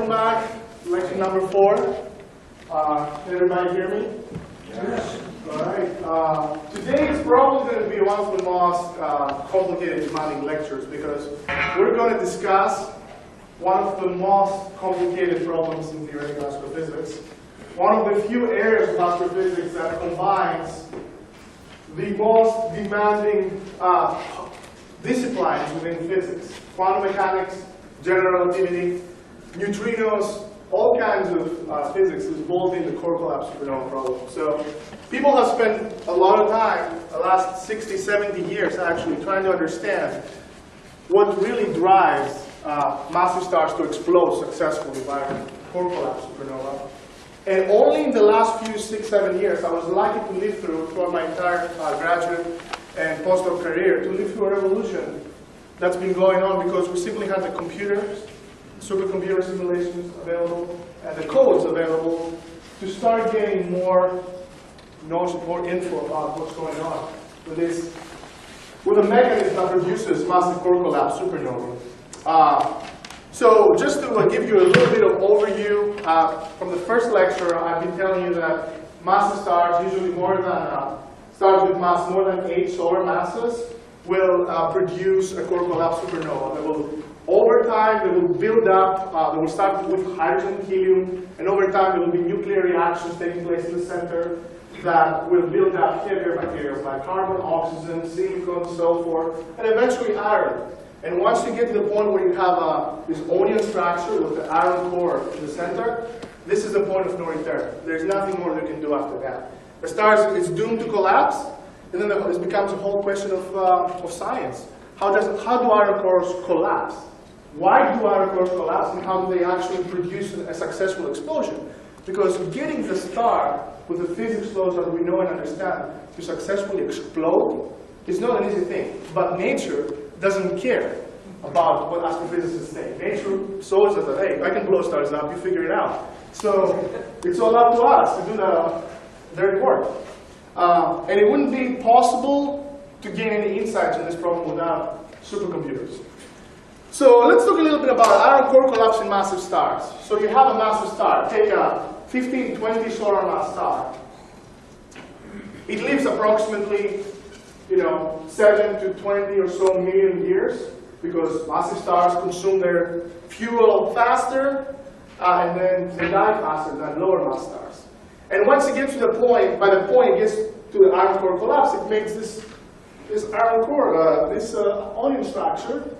welcome back. Lecture number 4. Can everybody hear me? Yes. All right. Today is probably going to be one of the most complicated, demanding lectures because we're going to discuss one of the most complicated problems in theoretical astrophysics. One of the few areas of astrophysics that combines the most demanding disciplines within physics: quantum mechanics, general relativity, neutrinos, all kinds of physics is involved in the core collapse supernova problem. So people have spent a lot of time, the last 60, 70 years actually, trying to understand what really drives massive stars to explode successfully by core collapse supernova. And only in the last few 6, 7 years, I was lucky to live throughout my entire graduate and postdoc career, to live through a revolution that's been going on because we simply had the computers, supercomputer simulations available, and the codes available to start getting more knowledge, more info about what's going on with a mechanism that produces massive core collapse supernova. So just to give you a little bit of overview, from the first lecture, I've been telling you that massive stars, usually stars with mass more than 8 solar masses, will produce a core collapse supernova. They will, over time, they will build up. They will start with hydrogen and helium, and over time, there will be nuclear reactions taking place in the center that will build up heavier materials like carbon, oxygen, silicon, sulfur, and eventually iron. And once you get to the point where you have this onion structure with the iron core in the center, this is the point of no return. There's nothing more they can do after that. The star is doomed to collapse, and then it becomes a whole question of science. How do iron cores collapse? Why do iron cores collapse, and how do they actually produce a successful explosion? Because getting the star with the physics laws that we know and understand to successfully explode is not an easy thing. But nature doesn't care about what astrophysicists say. Nature shows us that, hey, I can blow stars up, you figure it out. So it's all up to us to do their work. And it wouldn't be possible to gain any insights on this problem without supercomputers. So let's talk a little bit about iron core collapse in massive stars. So you have a massive star. Take a 15, 20 solar mass star. It lives approximately 7 to 20 or so million years, because massive stars consume their fuel faster, and then they die faster than lower mass stars. And once it gets to the point, by the point it gets to the iron core collapse, it makes this iron core, this onion structure,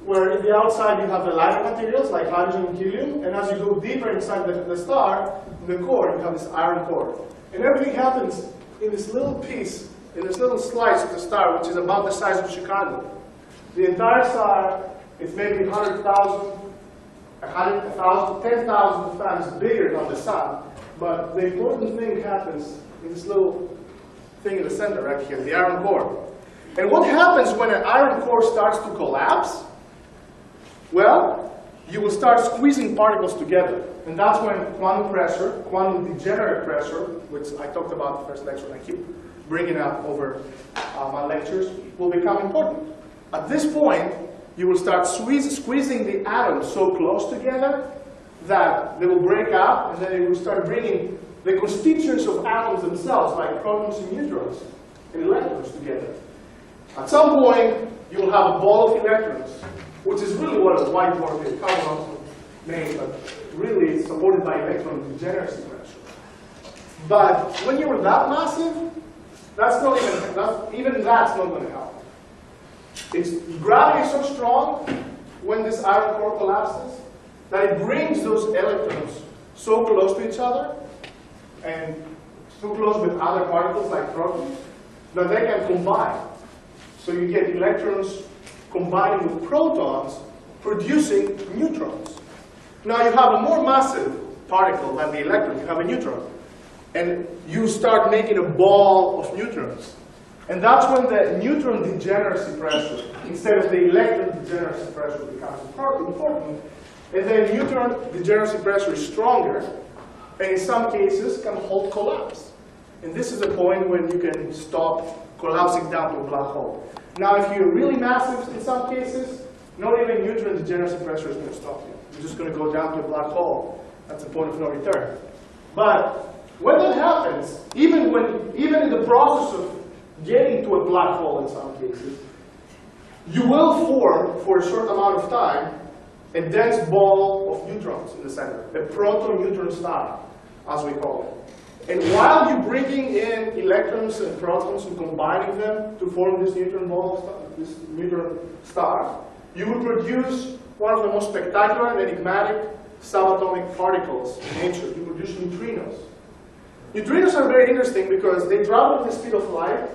where in the outside you have the lighter materials like hydrogen and helium, and as you go deeper inside the star, in the core, you have this iron core. And everything happens in this little piece, in this little slice of the star, which is about the size of Chicago. The entire star is maybe 100,000, 10,000 times bigger than the sun. But the important thing happens in this little thing in the center right here, the iron core. And what happens when an iron core starts to collapse? Well, you will start squeezing particles together. And that's when quantum pressure, quantum degenerate pressure, which I talked about in the first lecture, and I keep bringing up over my lectures, will become important. At this point, you will start squeezing the atoms so close together that they will break up, and then it will start bringing the constituents of atoms themselves, like protons and neutrons and electrons, together. At some point, you will have a ball of electrons, which is really what a white dwarf is, carbon also named, but really it's supported by electron degeneracy pressure. But when you're that massive, that's not even that's not going to help. Gravity is so strong when this iron core collapses that it brings those electrons so close to each other and so close with other particles like protons that they can combine. So you get electrons combining with protons, producing neutrons. Now you have a more massive particle than the electron. You have a neutron. And you start making a ball of neutrons. And that's when the neutron degeneracy pressure, instead of the electron degeneracy pressure, becomes important. And then neutron degeneracy pressure is stronger, and in some cases can halt collapse. And this is the point when you can stop collapsing down to a black hole. Now, if you're really massive in some cases, not even neutron degeneracy pressure is going to stop you. You're just going to go down to a black hole. That's the point of no return. But when that happens, even in the process of getting to a black hole in some cases, you will form, for a short amount of time, a dense ball of neutrons in the center, a proto-neutron star, as we call it. And while you're bringing in electrons and protons and combining them to form this neutron ball, this neutron star, you will produce one of the most spectacular and enigmatic subatomic particles in nature. You produce neutrinos. Neutrinos are very interesting because they travel at the speed of light,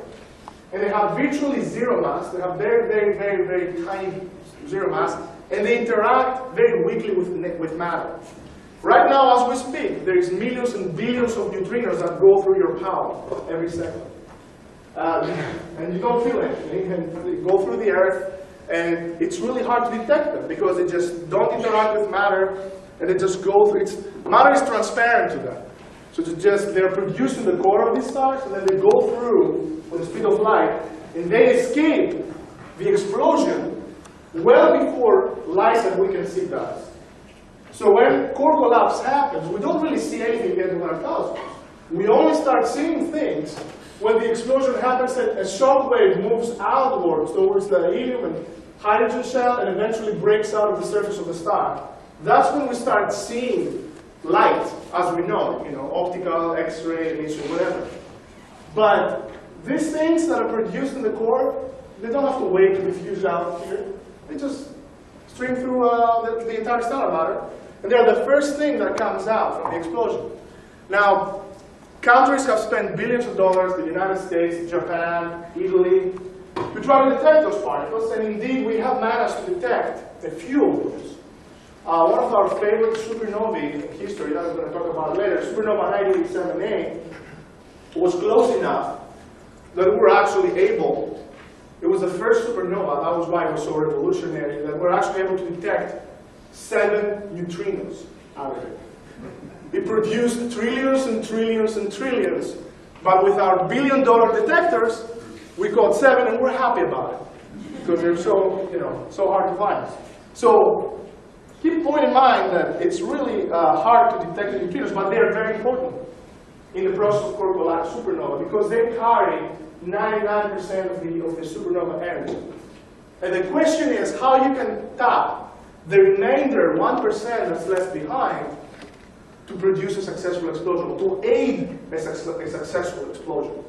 and they have virtually zero mass. They have very, very, very, very tiny zero mass, and they interact very weakly with matter. Right now, as we speak, there is millions and billions of neutrinos that go through your palm every second. And you don't feel anything, and they go through the Earth, and it's really hard to detect them because they just don't interact with matter, and they just go through. Matter is transparent to them. So they're produced in the core of these stars, and then they go through with the speed of light, and they escape the explosion well before light that we can see does. So when core collapse happens, we don't really see anything yet with our telescopes. We only start seeing things when the explosion happens and a shock wave moves outwards towards the helium and hydrogen shell and eventually breaks out of the surface of the star. That's when we start seeing light, as we know it, optical, X-ray, emission, whatever. But these things that are produced in the core, they don't have to wait to diffuse out here. They just stream through the entire stellar matter. And they're the first thing that comes out from the explosion. Now, countries have spent billions of dollars, the United States, Japan, Italy, to try to detect those particles. And indeed, we have managed to detect a few of those. One of our favorite supernovae in history, that I'm going to talk about later, Supernova 987A, was close enough that we were actually able, it was the first supernova, that was why it was so revolutionary, that we're actually able to detect 7 neutrinos out of it. It produced trillions and trillions and trillions, but with our billion-dollar detectors, we caught 7, and we're happy about it because they're so, so hard to find. So keep in mind that it's really hard to detect the neutrinos, but they are very important in the process of core collapse supernova because they carry 99% of the supernova energy. And the question is how you can tap the remainder 1% that's left behind to produce a successful explosion, to aid a successful explosion.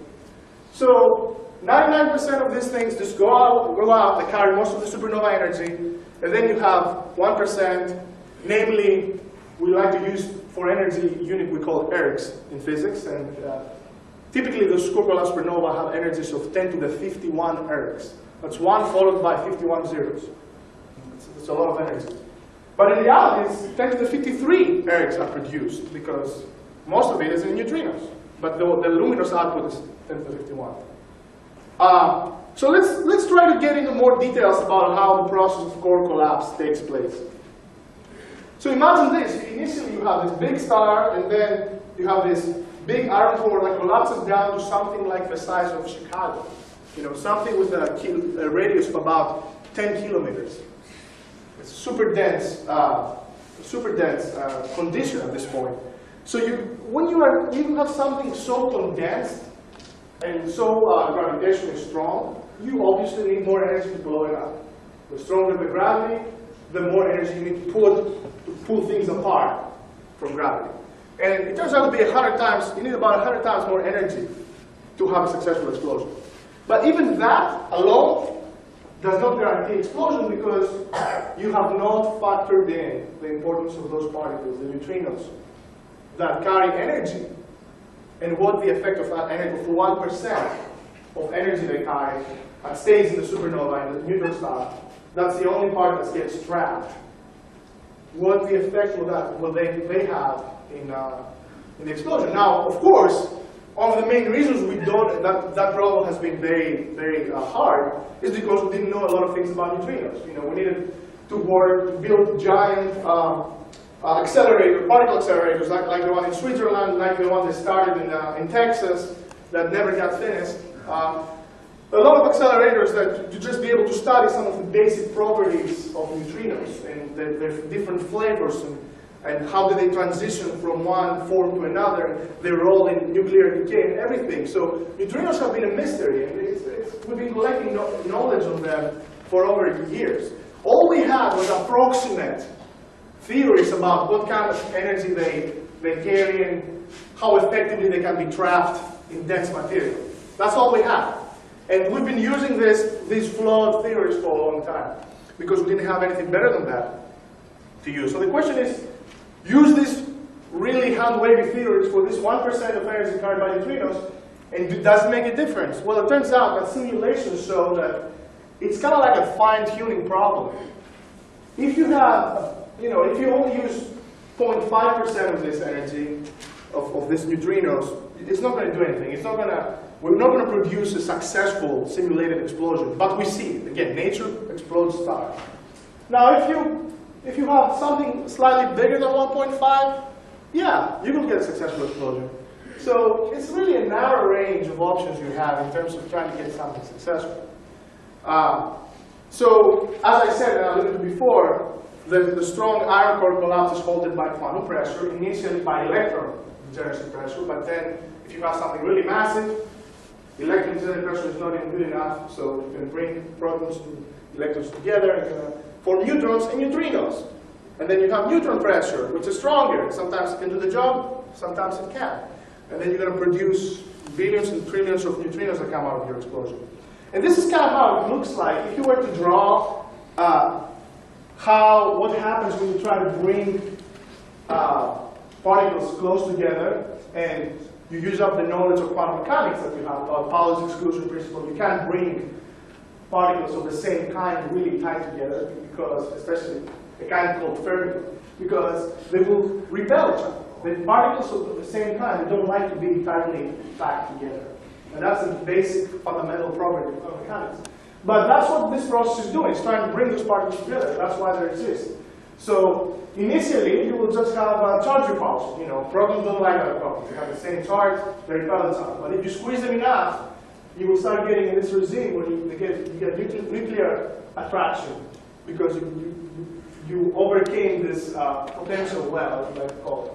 So 99% of these things just go out, they carry most of the supernova energy, and then you have 1%, namely, we like to use for energy unit we call ergs in physics, and typically the core collapse supernova have energies of 10 to the 51 ergs. That's 1 followed by 51 zeros. It's a lot of energy. But in reality, it's 10 to the 53 ergs are produced because most of it is in neutrinos. But the luminous output is 10 to the 51. So let's try to get into more details about how the process of core collapse takes place. So imagine this. Initially, you have this big star, and then you have this big iron core that collapses down to something like the size of Chicago. Something with a radius of about 10 kilometers. It's super dense condition at this point. So when you have something so condensed and so gravitationally strong, you obviously need more energy to blow it up. The stronger the gravity, the more energy you need to pull things apart from gravity. And it turns out to be 100 times, you need about 100 times more energy to have a successful explosion. But even that alone does not guarantee explosion because you have not factored in the importance of those particles, the neutrinos, that carry energy, and what the effect of that energy, of 1% of energy they carry, that stays in the supernova and the neutron star. That's the only part that gets trapped. What the effect will they have in the explosion? Now, of course, one of the main reasons that problem has been very, very hard is because we didn't know a lot of things about neutrinos. We needed to build giant particle accelerators like the one in Switzerland, like the one that started in Texas that never got finished. a lot of accelerators that to just be able to study some of the basic properties of neutrinos and their different flavors and how do they transition from one form to another, their role in nuclear decay and everything. So neutrinos have been a mystery, and we've been collecting knowledge on them for over years. All we had was approximate theories about what kind of energy they carry and how effectively they can be trapped in dense material. That's all we had. And we've been using these flawed theories for a long time because we didn't have anything better than that to use. So the question is, use these really hand-wavy theories for this 1% of energy carried by neutrinos, and does it make a difference? Well, it turns out that simulations show that it's kind of like a fine-tuning problem. If you have, if you only use 0.5% of this energy, of these neutrinos, it's not going to do anything. We're not going to produce a successful simulated explosion, but we see it. Again, nature explodes stars. Now, if you have something slightly bigger than 1.5, yeah, you will get a successful explosion. So it's really a narrow range of options you have in terms of trying to get something successful. So, as I said, and I alluded to before, the strong iron core collapse is halted by quantum pressure, initially by electron degeneracy pressure, but then if you have something really massive, electron degeneracy pressure is not even good enough, so you can bring protons and electrons together and form neutrons and neutrinos. And then you have neutron pressure, which is stronger. Sometimes it can do the job, sometimes it can't. And then you're going to produce billions and trillions of neutrinos that come out of your explosion. And this is kind of how it looks like. If you were to draw what happens when you try to bring particles close together and you use up the knowledge of quantum mechanics that you have about Pauli's exclusion principle, you can't bring particles of the same kind really tight together, because, especially a kind called Fermi, because they will repel each other. The particles of the same kind, they don't like to be tightly packed together. And that's the basic fundamental property of quantum mechanics. But that's what this process is doing. It's trying to bring those particles together. That's why they exist. So initially, you will just have a charge repulsion. Protons don't like other protons. They have the same charge, they repel each other. But if you squeeze them enough, you will start getting in this regime where you get nuclear attraction, because you overcame this potential well, as you like to call it.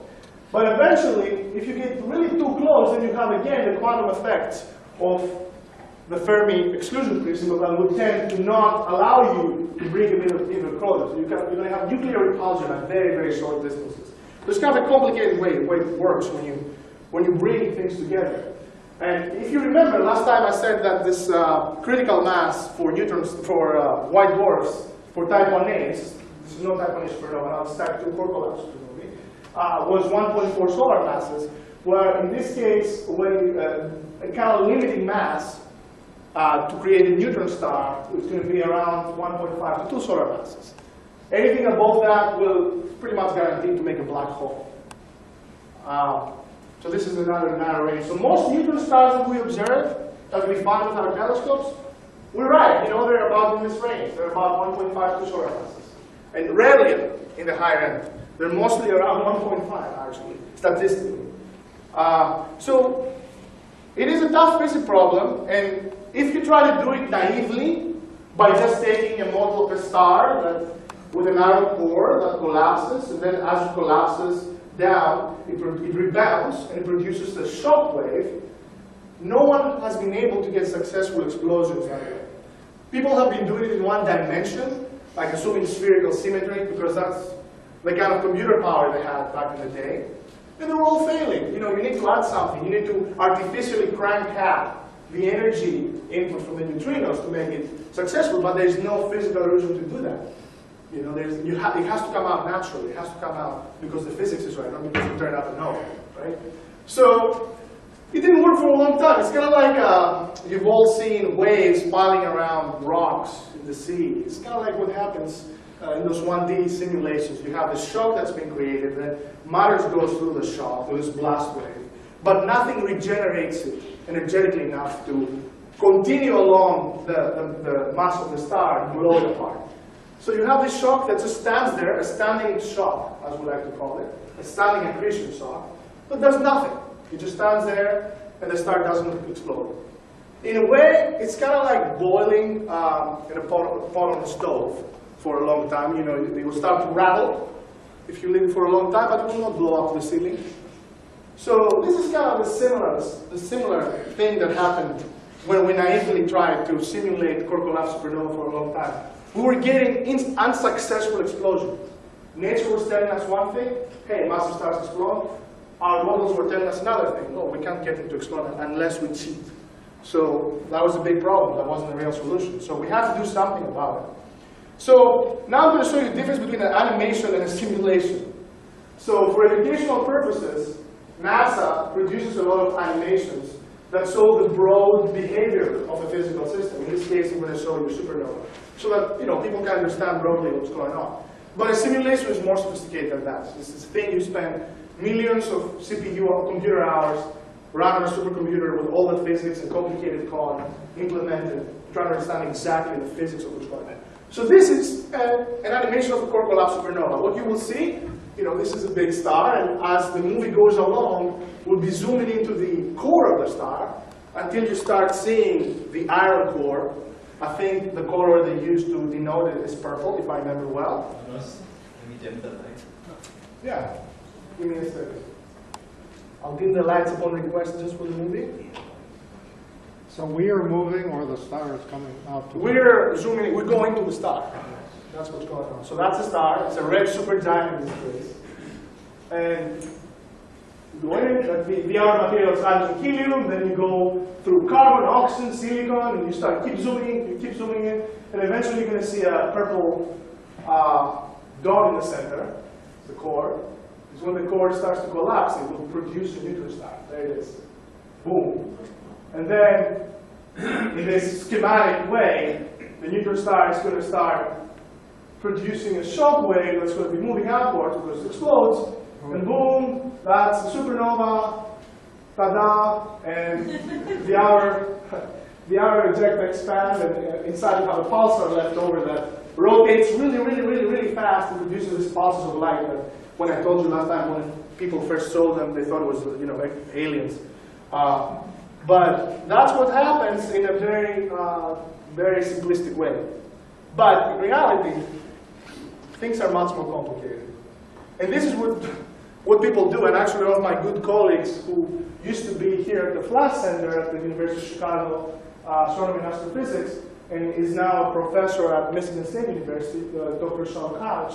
But eventually, if you get really too close, then you have again the quantum effects of the Fermi exclusion principle that would tend to not allow you to bring them even closer. So you're going to have nuclear repulsion at very, very short distances. So it's kind of a complicated way it works when you bring things together. And if you remember, last time I said that this critical mass for neutrons, for white dwarfs, for type 1a, this is not type 1a supernova, now it's type 2 core collapse supernovae, was 1.4 solar masses, where in this case, when a kind of limiting mass to create a neutron star is going to be around 1.5 to 2 solar masses. Anything above that will pretty much guarantee to make a black hole. So this is another narrow range. So most neutron stars that we observe, that we find with our telescopes, we're right. They're about in this range. They're about 1.5 to solar masses. And rarely in the higher end. They're mostly around 1.5, actually, statistically. So it is a tough physics problem, and if you try to do it naively, by just taking a model of a star with an iron core that collapses, and then as it collapses down, it rebounds, and it produces a shock wave, no one has been able to get successful explosions that way. People have been doing it in one dimension, like assuming spherical symmetry, because that's the kind of computer power they had back in the day. And they're all failing. You need to add something. You need to artificially crank up the energy input from the neutrinos to make it successful, but there's no physical reason to do that. It has to come out naturally. It has to come out because the physics is right, not because it turned out to know, right? So it didn't work for a long time. It's kind of like you've all seen waves piling around rocks in the sea. It's kind of like what happens in those 1D simulations. You have the shock that's been created, then matter goes through the shock, through this blast wave, but nothing regenerates it energetically enough to continue along the mass of the star and blow it apart. So you have this shock that just stands there, a standing shock, as we like to call it, a standing accretion shock, but does nothing. It just stands there, and the star doesn't explode. In a way, it's kind of like boiling in a pot on the stove for a long time. You know, it will start to rattle if you leave it for a long time, but it will not blow up the ceiling. So this is kind of the similar thing that happened when we naively tried to simulate core collapse supernova for a long time. We were getting unsuccessful explosions. Nature was telling us one thing, hey, massive stars explode. Our models were telling us another thing, no, we can't get them to explode unless we cheat. So that was a big problem, that wasn't a real solution. So we had to do something about it. So now I'm going to show you the difference between an animation and a simulation. So for educational purposes, NASA produces a lot of animations that show the broad behavior of a physical system. In this case, I'm going to show you supernova, so that people can understand broadly what's going on. But a simulation is more sophisticated than that. This is a thing you spend millions of CPU or computer hours run on a supercomputer with all the physics and complicated code implemented, trying to understand exactly the physics of what's going on. So this is an animation of a core collapse supernova. What you will see, this is a big star, and as the movie goes along, we'll be zooming into the core of the star until you start seeing the iron core. I think the color they used to denote it is purple, if I remember well. Manos, let me dim the light. Yeah, give me a second. I'll dim the lights upon request just for the movie. So we are moving, or the star is coming out to We're zooming, we're going to the star. That's what's going on. So that's a star. It's a red supergiant in this case. And you go in, the outer material is hydrogen helium, then you go through carbon, oxygen, silicon, and you keep zooming in, and eventually you're going to see a purple dot in the center, the core. Because when the core starts to collapse, it will produce a neutron star. There it is. Boom. And then, in this schematic way, the neutron star is going to start producing a shock wave that's going to be moving outwards because it explodes, and boom, that's a supernova, ta-da, and the outer ejecta expand, and inside you have a pulsar left over that rotates really fast and produces these pulses of light that, when I told you last time, when people first saw them, they thought it was, aliens. But that's what happens in a very, very simplistic way. But in reality, things are much more complicated. And this is what people do. And actually, one of my good colleagues who used to be here at the Flash Center at the University of Chicago, Astronomy and Astrophysics, and is now a professor at Michigan State University, Dr. Sean Couch,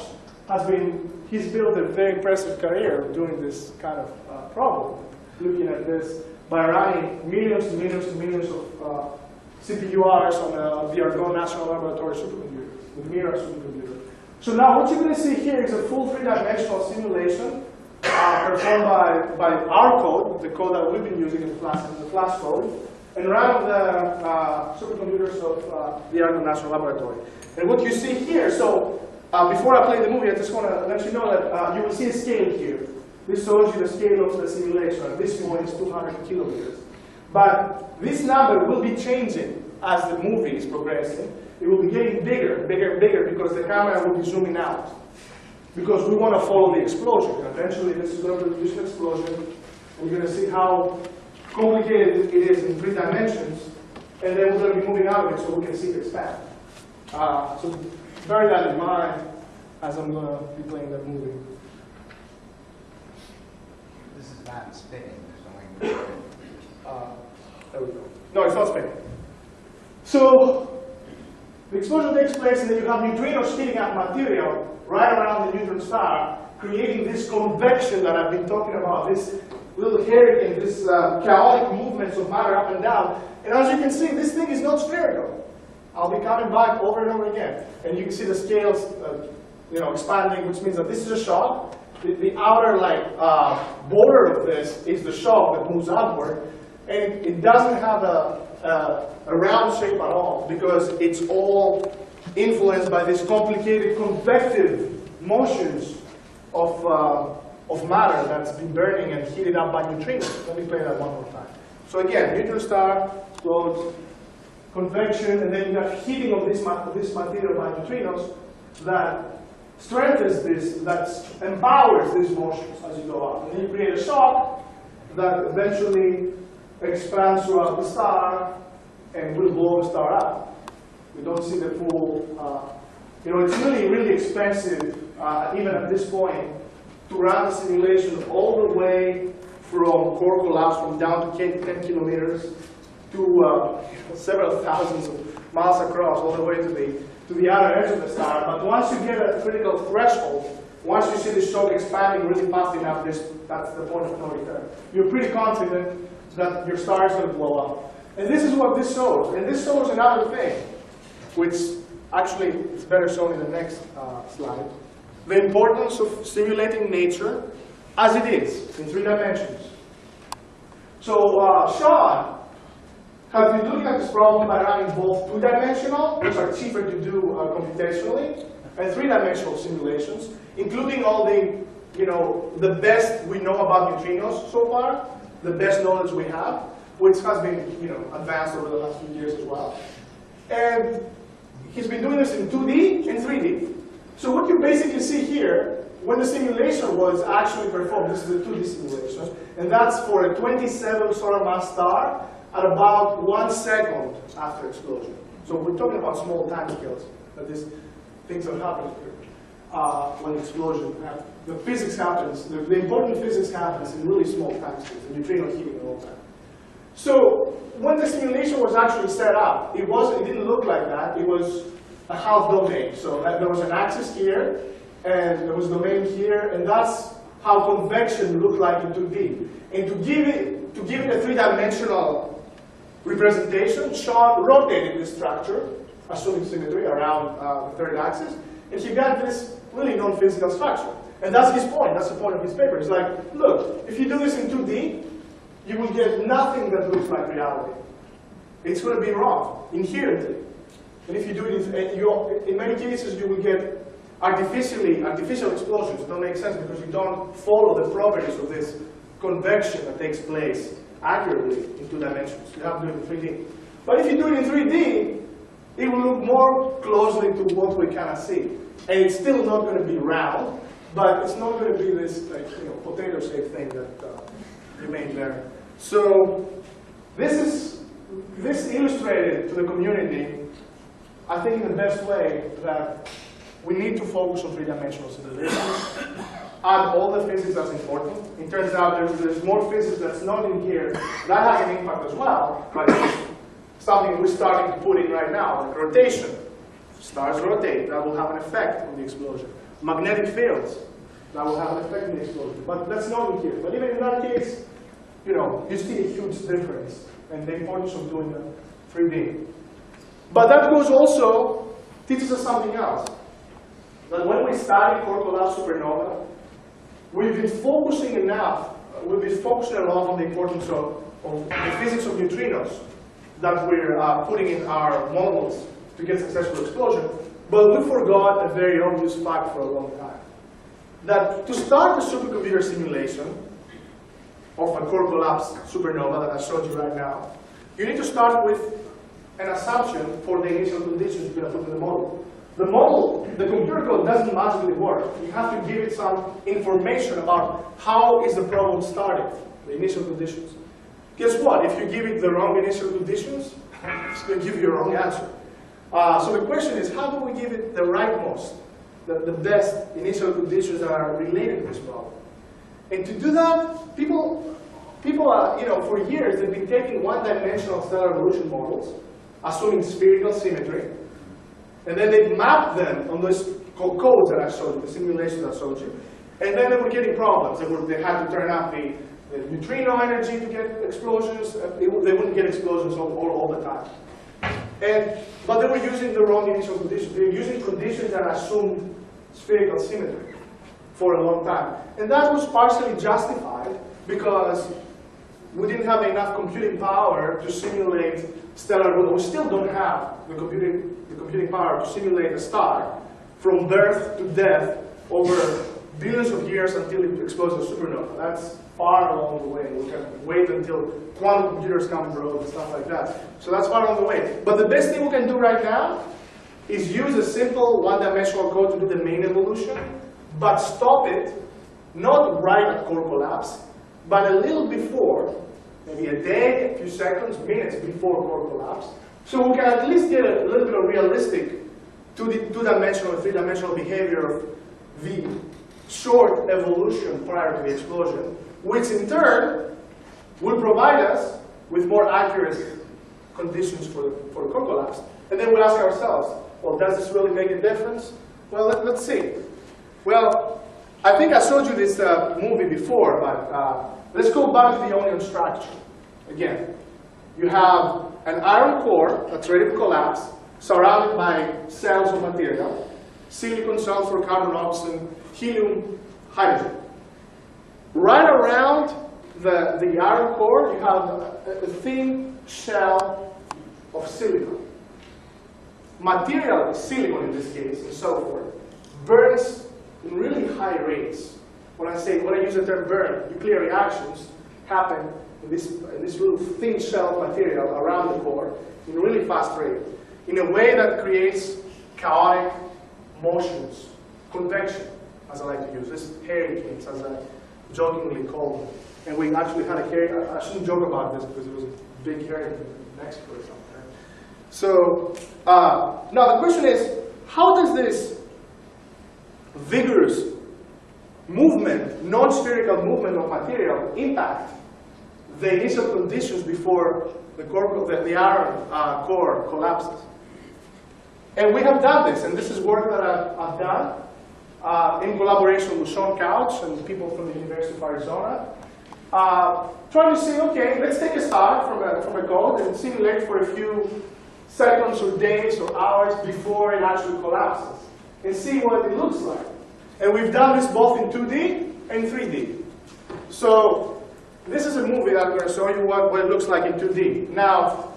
he's built a very impressive career doing this kind of problem, looking at this by running millions and millions of CPU hours on the Argonne National Laboratory supercomputer, the Mira supercomputer. So now what you're going to see here is a full three-dimensional simulation performed by our code, the code that we've been using in the Flash code, and run on the supercomputers of the Argonne National Laboratory. And what you see here, so before I play the movie, I just want to let you know that you will see a scale here. This shows you the scale of the simulation. At this point, it's 200 kilometers. But this number will be changing as the movie is progressing. It will be getting bigger because the camera will be zooming out. Because we want to follow the explosion. Eventually, this is going to produce an explosion. We're going to see how complicated it is in 3 dimensions. And then we're going to be moving out of it so we can see it expand. So bear that in mind as I'm going to be playing that movie. This is not spinning, there's no way. There we go. No, it's not spinning. So the explosion takes place, and then you have neutrinos heating up material right around the neutron star, creating this convection that I've been talking about, this little hurricane, this chaotic movements of matter up and down. And as you can see, this thing is not spherical. I'll be coming back over and over again. And you can see the scales expanding, which means that this is a shock. The outer border of this is the shock that moves outward. And it doesn't have a round shape at all because it's all influenced by these complicated convective motions of matter that's been burning and heated up by neutrinos. Let me play that one more time. So again, neutron star explodes, convection, and then you have heating of this material by neutrinos that strengthens this, that empowers these motions as you go up. And then you create a shock that eventually expands throughout the star, and will blow the star up. We don't see the full, it's really, really expensive, even at this point, to run the simulation all the way from core collapse, from down to 10 kilometers to several thousands of miles across, all the way to the outer edge of the star. But once you get a critical threshold, once you see the shock expanding really fast enough, that's the point of no return. You're pretty confident that your star is going to blow up. And this is what this shows. And this shows another thing, which actually is better shown in the next slide. The importance of simulating nature as it is, in 3 dimensions. So Sean has been looking at this problem by running both 2-dimensional, which are cheaper to do computationally, and 3-dimensional simulations, including all the best we know about neutrinos so far, the best knowledge we have, which has been advanced over the last few years as well. And he's been doing this in 2D and 3D. So what you basically see here, when the simulation was actually performed, this is the 2D simulation, and that's for a 27 solar mass star at about 1 second after explosion. So we're talking about small time scales that these things are happening here. When the explosion happens, the physics happens, the important physics happens in really small time scales, the neutrino heating and all that. So when the simulation was actually set up, it didn't look like that. It was a half domain. So there was an axis here, and there was a domain here, and that's how convection looked like in 2D. And to give it a 3-dimensional representation, Sean rotated this structure, assuming symmetry, around the 3rd axis, and he got this really non-physical structure. And that's his point. That's the point of his paper. It's like, look, if you do this in 2D, you will get nothing that looks like reality. It's going to be wrong, inherently. And if you do it, in many cases, you will get artificial explosions. It don't make sense because you don't follow the properties of this convection that takes place accurately in 2 dimensions. You have to do it in 3D. But if you do it in 3D, it will look more closely to what we cannot see. And it's still not going to be round, but it's not going to be this potato-shaped thing that you made there. So this illustrated to the community, I think, in the best way that we need to focus on 3-dimensional simulation, add all the physics that's important. It turns out there's more physics that's not in here. That has an impact as well, but it's something we're starting to put in right now, like rotation. Stars rotate, that will have an effect on the explosion. Magnetic fields, that will have an effect on the explosion. But that's not in here. But even in that case, you see a huge difference and the importance of doing the 3D. But that goes also, teaches us something else. That when we study core collapse supernova, we've been focusing a lot on the importance of the physics of neutrinos that we're putting in our models to get successful explosion. But we forgot a very obvious fact for a long time. That to start a supercomputer simulation of a core collapse supernova that I showed you right now, you need to start with an assumption for the initial conditions you're going to put in the model. The computer code doesn't magically work. You have to give it some information about how is the problem started, the initial conditions. Guess what? If you give it the wrong initial conditions, it's going to give you a wrong answer. So the question is, how do we give it the rightmost, the best initial conditions that are related to this problem? And to do that, people for years, they've been taking 1-dimensional stellar evolution models, assuming spherical symmetry, and then they mapped them on those codes that I showed you, the simulations I showed you, and then they were getting problems. They had to turn up the neutrino energy to get explosions. They wouldn't get explosions all the time. But they were using the wrong initial conditions. They were using conditions that assumed spherical symmetry for a long time. And that was partially justified because we didn't have enough computing power to simulate stellar evolution. We still don't have the computing power to simulate a star from birth to death over billions of years until it explodes a supernova. That's far along the way. We can wait until quantum computers come through and stuff like that. So that's far along the way. But the best thing we can do right now is use a simple 1-dimensional code to do the main evolution, but stop it, not right at core collapse, but a little before, maybe a day, a few seconds, minutes before core collapse, So we can at least get a little bit of realistic two-dimensional and three-dimensional behavior of the short evolution prior to the explosion, which in turn will provide us with more accurate conditions for the core collapse. And then we ask ourselves, well, does this really make a difference? Well, let's see. Well, I think I showed you this movie before, but let's go back to the onion structure. Again, you have an iron core that's ready to collapse, surrounded by cells of material, silicon, sulfur, carbon, oxygen, helium, hydrogen. Right around the iron core, you have a thin shell of silicon. Material, silicon in this case, and so forth, burns in really high rates. When I use the term burn, nuclear reactions happen in this little thin shell of material around the core in a really fast rate, in a way that creates chaotic motions, convection, as I like to use. This hurricanes, as I jokingly call them. And we actually had a hurricane. I shouldn't joke about this because it was a big hurricane in Mexico or something. So now the question is, how does this vigorous movement, non-spherical movement of material impact the initial conditions before the iron core collapses? And we have done this, and this is work that I've done in collaboration with Sean Couch and people from the University of Arizona, trying to see, okay, let's take a start from a code and simulate for a few seconds or days or hours before it actually collapses, and see what it looks like. And we've done this both in 2D and 3D. So this is a movie that I'm going to show you what it looks like in 2D. Now,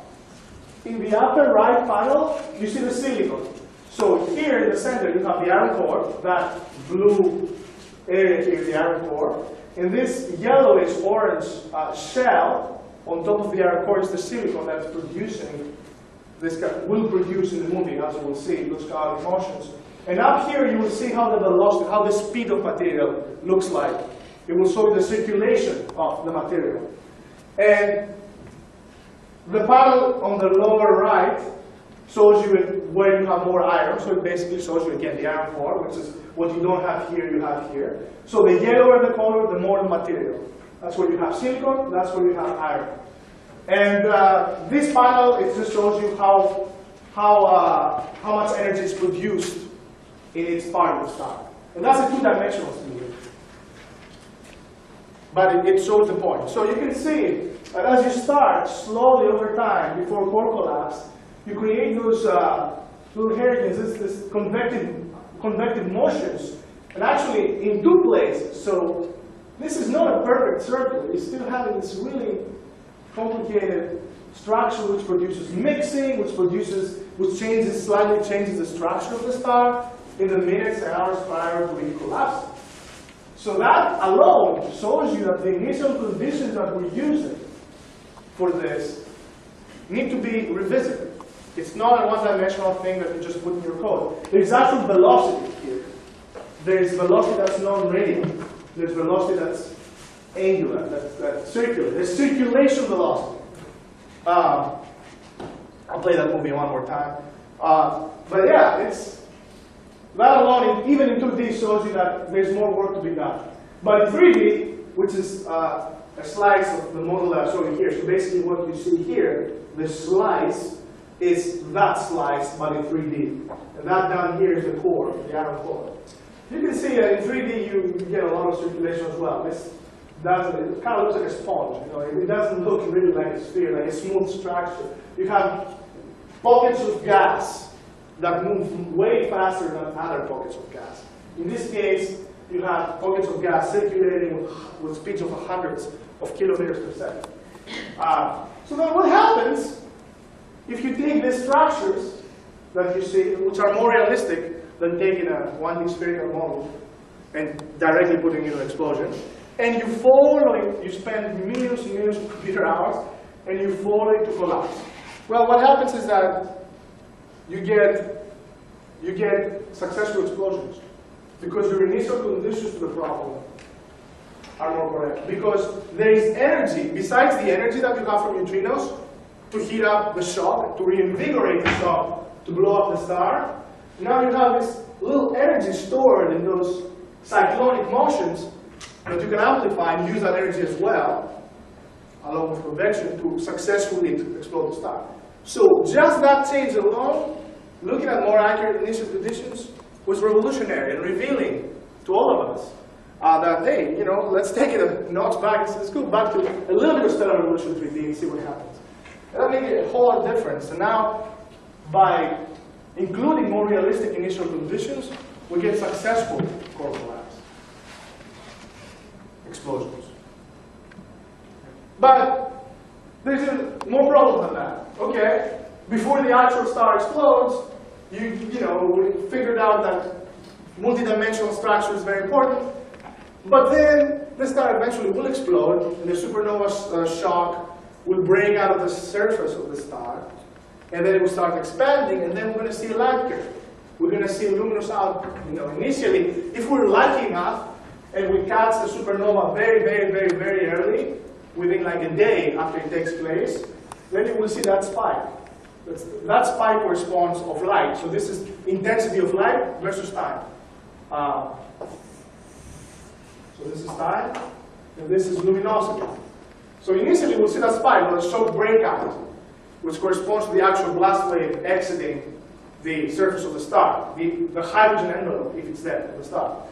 in the upper right panel, you see the silicon. So here in the center, you have the iron core, that blue area here is the iron core. And this yellowish-orange shell on top of the iron core is the silicon that's producing this, will produce in the movie, as you will see, those chaotic motions. And up here, you will see how the velocity, how the speed of material looks like. It will show you the circulation of the material. And the panel on the lower right shows you where you have more iron. So it basically shows you, again, the iron core, which is what you don't have here, you have here. So the yellower the color, the more the material. That's where you have silicon, that's where you have iron. And this panel, it just shows you how much energy is produced in its particle star. And that's a two-dimensional simulation. But it shows the point. So you can see that as you start slowly over time before core collapse, you create those little hurricanes, this convective motions, and actually in two places. So this is not a perfect circle. You're still having this really complicated structure which produces mixing, which slightly changes the structure of the star in the minutes and hours prior to it collapsing. So that alone shows you that the initial conditions that we're using for this need to be revisited. It's not a one-dimensional thing that you just put in your code. There's actual velocity here. There's velocity that's non-radial. There's velocity that's angular, that's circular. There's circulation velocity. I'll play that movie one more time. But yeah, that alone, even in 2D, shows you that there's more work to be done. But in 3D, which is a slice of the model that I showed you here, so basically what you see here, the slice is that slice, but in 3D. And that down here is the core, the iron core. You can see that in 3D you get a lot of circulation as well. It kind of looks like a sponge. You know, it doesn't look really like a sphere, like a smooth structure. You have pockets of gas that move way faster than other pockets of gas. In this case, you have pockets of gas circulating with speeds of hundreds of kilometers per second. So then what happens if you take these structures that you see, which are more realistic than taking a 1D spherical model and directly putting it in an explosion, and you follow it, you spend millions and millions of computer hours, and you follow it to collapse. Well, what happens is that you get successful explosions because your initial conditions to the problem are more correct. Because there is energy, besides the energy that you have from neutrinos, to heat up the shock, to reinvigorate the shock, to blow up the star. Now you have this little energy stored in those cyclonic motions that you can amplify and use that energy as well, along with convection, to successfully explode the star. So just that change alone, looking at more accurate initial conditions, was revolutionary and revealing to all of us that, hey, you know, let's take it a notch back. Let's go back to a little bit of stellar evolution 3D and see what happens. And that made a whole lot of difference. And now, by including more realistic initial conditions, we get successful core collapse explosions. But there's more problem than that. Okay, before the actual star explodes, you know, we figured out that multidimensional structure is very important. But then the star eventually will explode, and the supernova shock will break out of the surface of the star, and then it will start expanding, and then we're going to see a light curve. We're going to see a luminous output. You know, initially, if we're lucky enough, and we catch the supernova very, very, very, very early, within like a day after it takes place, then you will see that spike. That spike corresponds of light. So this is intensity of light versus time. So this is time, and this is luminosity. So initially we'll see that spike, but a shock breakout, which corresponds to the actual blast wave exiting the surface of the star, the hydrogen envelope, if it's there, of the star.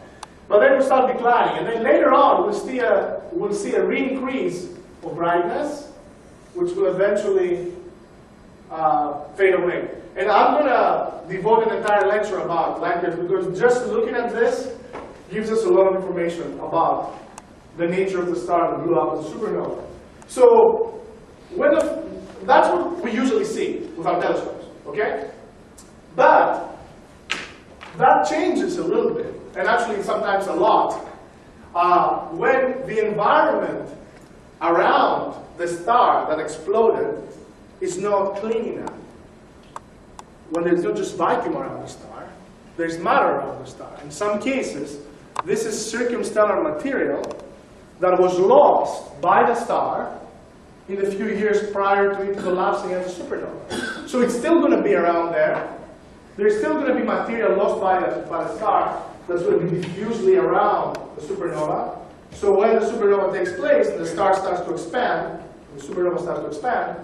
But then we'll start declining, and then later on we'll see a re-increase of brightness, which will eventually fade away. And I'm going to devote an entire lecture about light curves, because just looking at this gives us a lot of information about the nature of the star that blew up as a supernova. So that's what we usually see with our telescopes, okay? But that changes a little bit, and actually sometimes a lot, when the environment around the star that exploded is not clean enough. When there's not just vacuum around the star, there's matter around the star. In some cases, this is circumstellar material that was lost by the star in the few years prior to it collapsing as a supernova. So it's still going to be around there. There's still going to be material lost by the star that's going to be diffusely around the supernova. So when the supernova takes place, and the star starts to expand, the supernova starts to expand,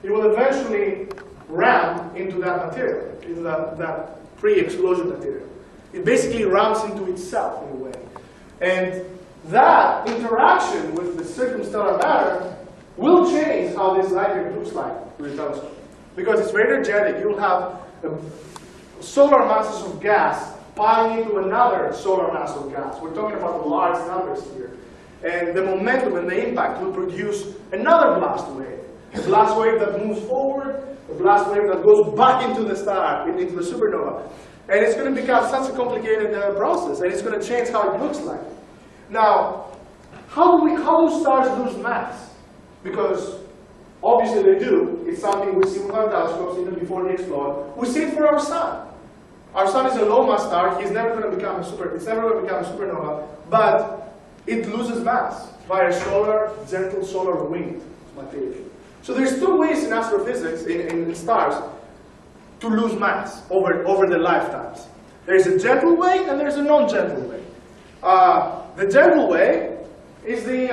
it will eventually ram into that material, into that pre-explosion material. It basically rams into itself in a way. And that interaction with the circumstellar matter will change how this light curve looks like with the telescope. Because it's very energetic, you'll have solar masses of gas piling into another solar mass of gas. We're talking about large numbers here. And the momentum and the impact will produce another blast wave. A blast wave that moves forward, a blast wave that goes back into the star, into the supernova. And it's going to become such a complicated process, and it's going to change how it looks like. Now, how do stars lose mass? Because obviously they do. It's something we see with our telescopes even before they explode. We see it for our sun. Our sun is a low mass star. It's never going to become a supernova, but it loses mass via gentle solar wind material. So there's two ways in astrophysics, in stars, to lose mass over their lifetimes. There's a gentle way and there's a non-gentle way. The gentle way is the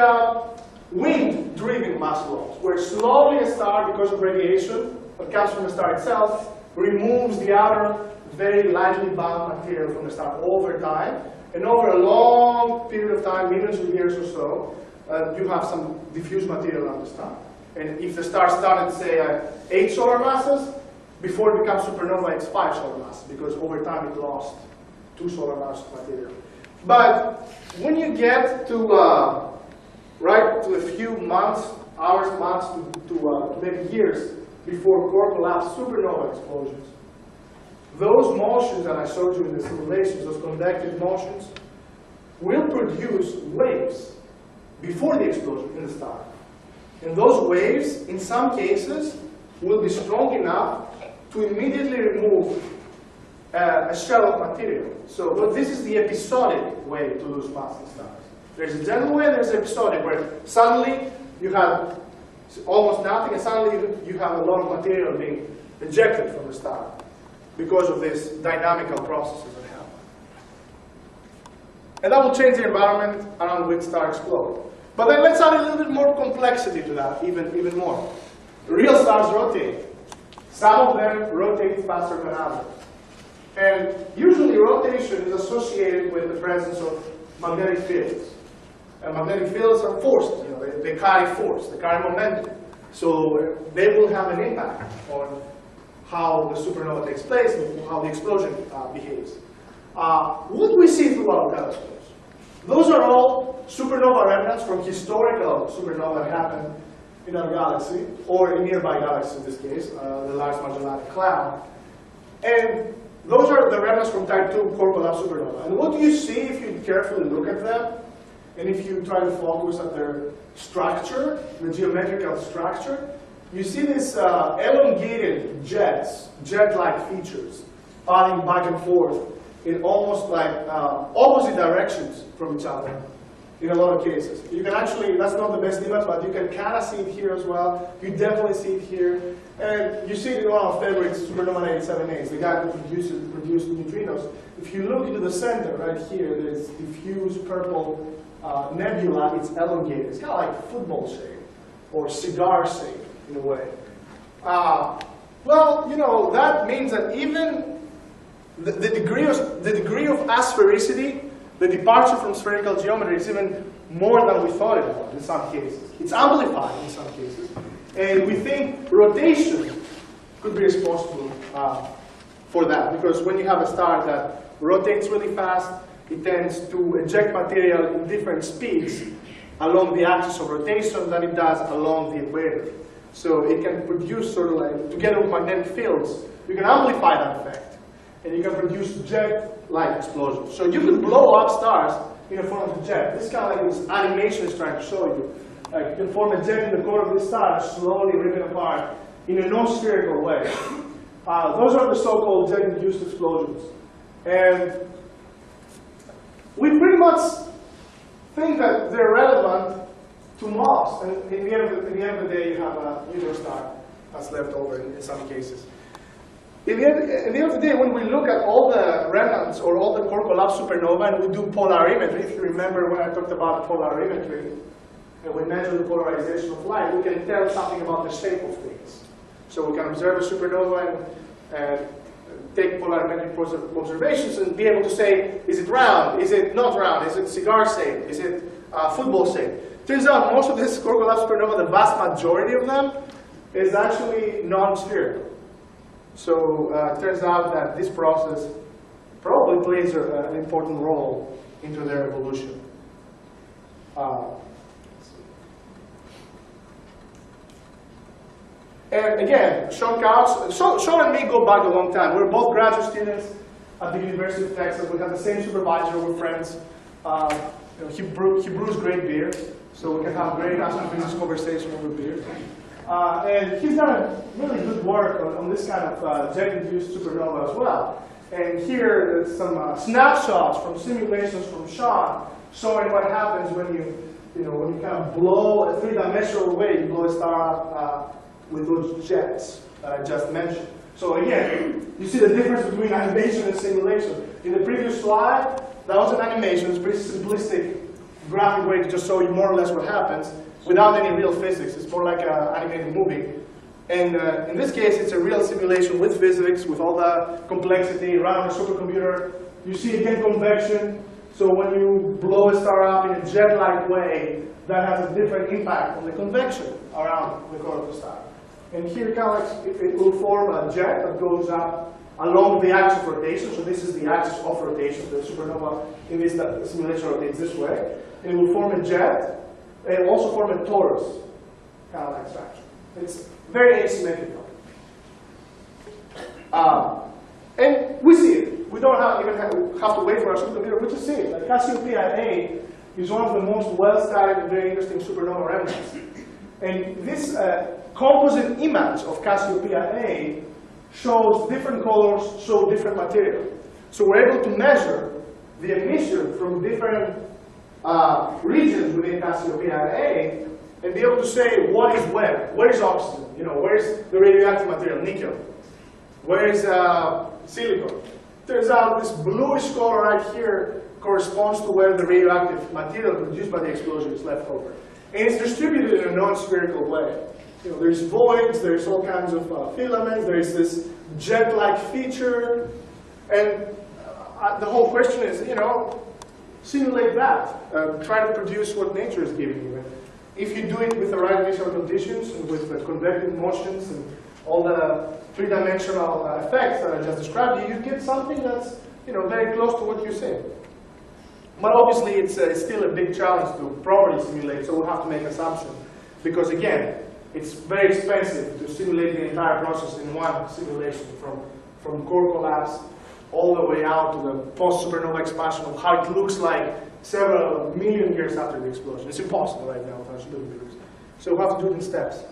wind-driven mass loss, where slowly a star, because of radiation that comes from the star itself, removes the outer, very lightly bound material from the star over time. And over a long period of time, millions of years or so, you have some diffuse material around the star. And if the star started, say, 8 solar masses, before it becomes supernova, it's 5 solar masses, because over time it lost 2 solar masses of material. But when you get to to a few months, hours, months, to maybe years before core collapse supernova explosions, those motions that I showed you in the simulations, those convective motions, will produce waves before the explosion in the star. And those waves, in some cases, will be strong enough to immediately remove a shell of material. So, but this is the episodic way to lose mass in stars. There's a general way and there's an episodic, where suddenly you have almost nothing, and suddenly you have a lot of material being ejected from the star because of these dynamical processes that happen. And that will change the environment around which stars explode. But then let's add a little bit more complexity to that, even more. Real stars rotate. Some of them rotate faster than others. And usually rotation is associated with the presence of magnetic fields. And magnetic fields are forced, they carry force, they carry momentum. So they will have an impact on how the supernova takes place and how the explosion behaves. What we see through our telescopes, those are all supernova remnants from historical supernova that happened in our galaxy, or in nearby galaxies in this case, the Large Magellanic Cloud. And those are the remnants from type 2 core collapse supernova. And what you see if you carefully look at them, and if you try to focus at their structure, the geometrical structure, you see these elongated jets, jet-like features, padding back and forth in almost like opposite directions from each other in a lot of cases. You can actually, that's not the best image, but you can kind of see it here as well. You definitely see it here. And you see it in one of our favorites, Supernova 87A, the guy who produced neutrinos. If you look into the center right here, there's diffuse purple nebula. It's elongated. It's kind of like football shape or cigar shape in a way. Well, that means that even the degree of asphericity, the departure from spherical geometry, is even more than we thought it was in some cases. It's amplified in some cases. And we think rotation could be responsible for that. Because when you have a star that rotates really fast, it tends to eject material in different speeds along the axis of rotation than it does along the equator. So it can produce sort of like, together with magnetic fields, you can amplify that effect. And you can produce jet-like explosions. So you can blow up stars in the form of a jet. This is kind of like this animation is trying to show you. Like you can form a jet in the core of this star, slowly ripping apart in a non-spherical way. Those are the so-called jet-induced explosions. And we pretty much think that they're relevant to Manos. And in the end of the day, you have a neutron star that's left over in some cases. At the end of the day, when we look at all the remnants or all the core collapse supernova and we do polarimetry, if you remember when I talked about polarimetry, and we measure the polarization of light, we can tell something about the shape of things. So we can observe a supernova and take polarimetric observations and be able to say, is it round? Is it not round? Is it cigar shaped? Is it football shaped? Turns out most of this core collapse supernova, the vast majority of them, is actually non-spherical. So it turns out that this process probably plays an important role into their evolution. And again, Sean and me go back a long time. We're both graduate students at the University of Texas. We have the same supervisor. We're friends. He brews great beer, so we can have great astrophysics conversation over beer. And he's done really good work on this kind of jet-induced supernova as well. And here are some snapshots from simulations from Sean showing what happens when you kind of blow a three-dimensional way, you blow a star up with those jets that I just mentioned. So again, you see the difference between animation and simulation. In the previous slide, that was an animation. It's a pretty simplistic graphic way to just show you more or less what happens without any real physics. It's more like an animated movie. And in this case, it's a real simulation with physics, with all the complexity, run on a supercomputer. You see again convection. So when you blow a star up in a jet-like way, that has a different impact on the convection around the core of the star. And here, kind of like it will form a jet that goes up along the axis of rotation. So this is the axis of rotation. The supernova in this simulation rotates this way. And it will form a jet. It will also form a torus kind of like structure. It's very asymmetrical. And we see it. We don't even have to wait for our supercomputer. We just see it. Like Cassiopeia A is one of the most well-studied and very interesting supernova remnants. And this composite image of Cassiopeia A shows different colors, show different material. So we're able to measure the emission from different regions within Cassiopeia A and be able to say what is where is oxygen, where's the radioactive material, nickel, where is silicon. Turns out this bluish color right here corresponds to where the radioactive material produced by the explosion is left over. And it's distributed in a non-spherical way. There's voids, there's all kinds of filaments, there's this jet-like feature, and the whole question is, simulate that. Try to produce what nature is giving you. If you do it with the right initial conditions, and with the convective motions, and all the three-dimensional effects that I just described, you get something that's very close to what you say. But obviously, it's still a big challenge to properly simulate, so we'll have to make assumptions. Because again, it's very expensive to simulate the entire process in one simulation, from core collapse all the way out to the post-supernova expansion of how it looks like several million years after the explosion. It's impossible right now with our supercomputers. So we'll have to do it in steps.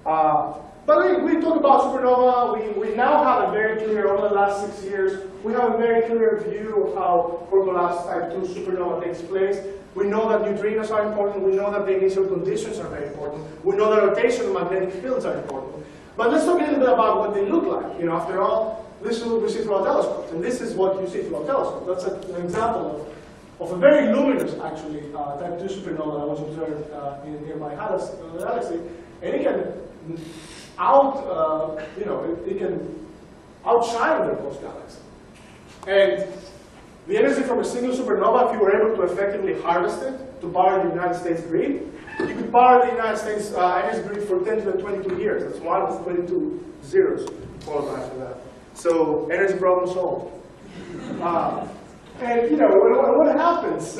But we talk about supernova. We now have a very clear, over the last 6 years, we have a very clear view of how core collapse type 2 supernova takes place. We know that neutrinos are important. We know that the initial conditions are very important. We know that rotational magnetic fields are important. But let's talk a little bit about what they look like. After all, this is what we see through our telescopes, and this is what you see through our telescope. That's an example of a very luminous, actually, type 2 supernova that was observed in nearby galaxy, and it can it can outshine their host galaxy. And the energy from a single supernova, if you were able to effectively harvest it to power the United States grid, you could power the United States energy grid for 10 to the 22 years. That's 1 with 22 zeros followed after that. So energy problem solved. And what happens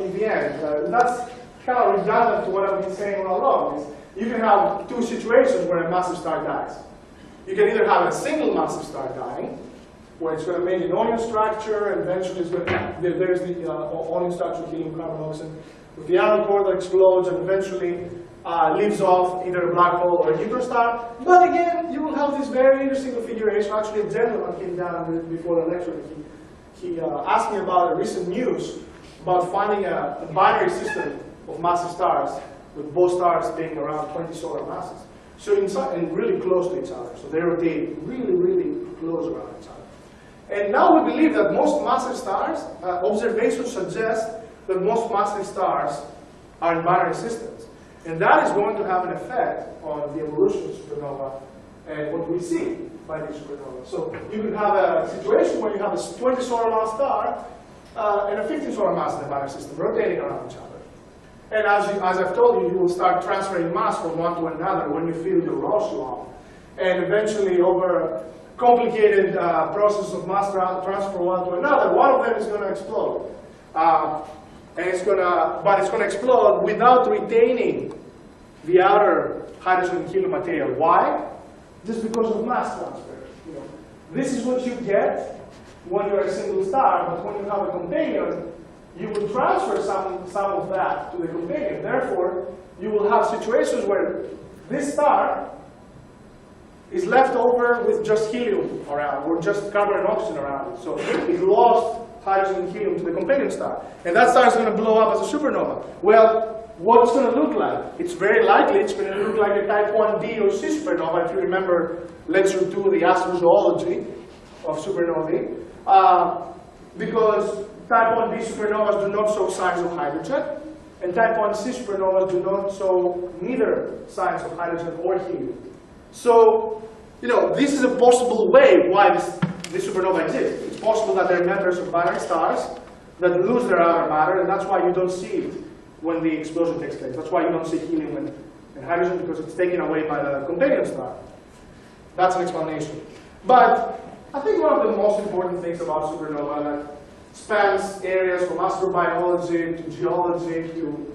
in the end? That's kind of redundant to what I've been saying all along. Is you can have two situations where a massive star dies. You can either have a single massive star dying, where it's going to make an onion structure, and eventually it's going to, there's the onion structure, helium, carbon, oxygen, with the outer core that explodes and eventually leaves off either a black hole or a neutron star. But again, you will have this very interesting configuration. Actually, a gentleman came down before the lecture. He asked me about a recent news about finding a binary system of massive stars, with both stars being around 20 solar masses. So and really close to each other. So they rotate really, really close around each other. And now we believe that most massive stars, observations suggest that most massive stars are in binary systems. And that is going to have an effect on the evolution of supernova and what we see by these supernovas. So you can have a situation where you have a 20 solar mass star and a 15 solar mass in the binary system rotating around each other. And as I've told you, you will start transferring mass from one to another when you feel your Roche law. And eventually, over a complicated process of mass transfer from one to another, one of them is going to explode. But it's going to explode without retaining the outer hydrogen and helium material. Why? Just because of mass transfer. This is what you get when you're a single star, but when you have a companion, you will transfer some of that to the companion. Therefore, you will have situations where this star is left over with just helium around, or just carbon and oxygen around it. So it lost hydrogen and helium to the companion star. And that star is going to blow up as a supernova. Well, what's going to look like? It's very likely it's going to look like a type 1b or C supernova, if you remember lecture 2, the astrozoology of supernovae. Because type 1b supernovas do not show signs of hydrogen, and type 1c supernovas do not show neither signs of hydrogen or helium. So, this is a possible way why this supernova exists. It's possible that they're members of binary stars that lose their outer matter, and that's why you don't see it when the explosion takes place. That's why you don't see helium and hydrogen, because it's taken away by the companion star. That's an explanation. But I think one of the most important things about supernova that spans areas from astrobiology to geology to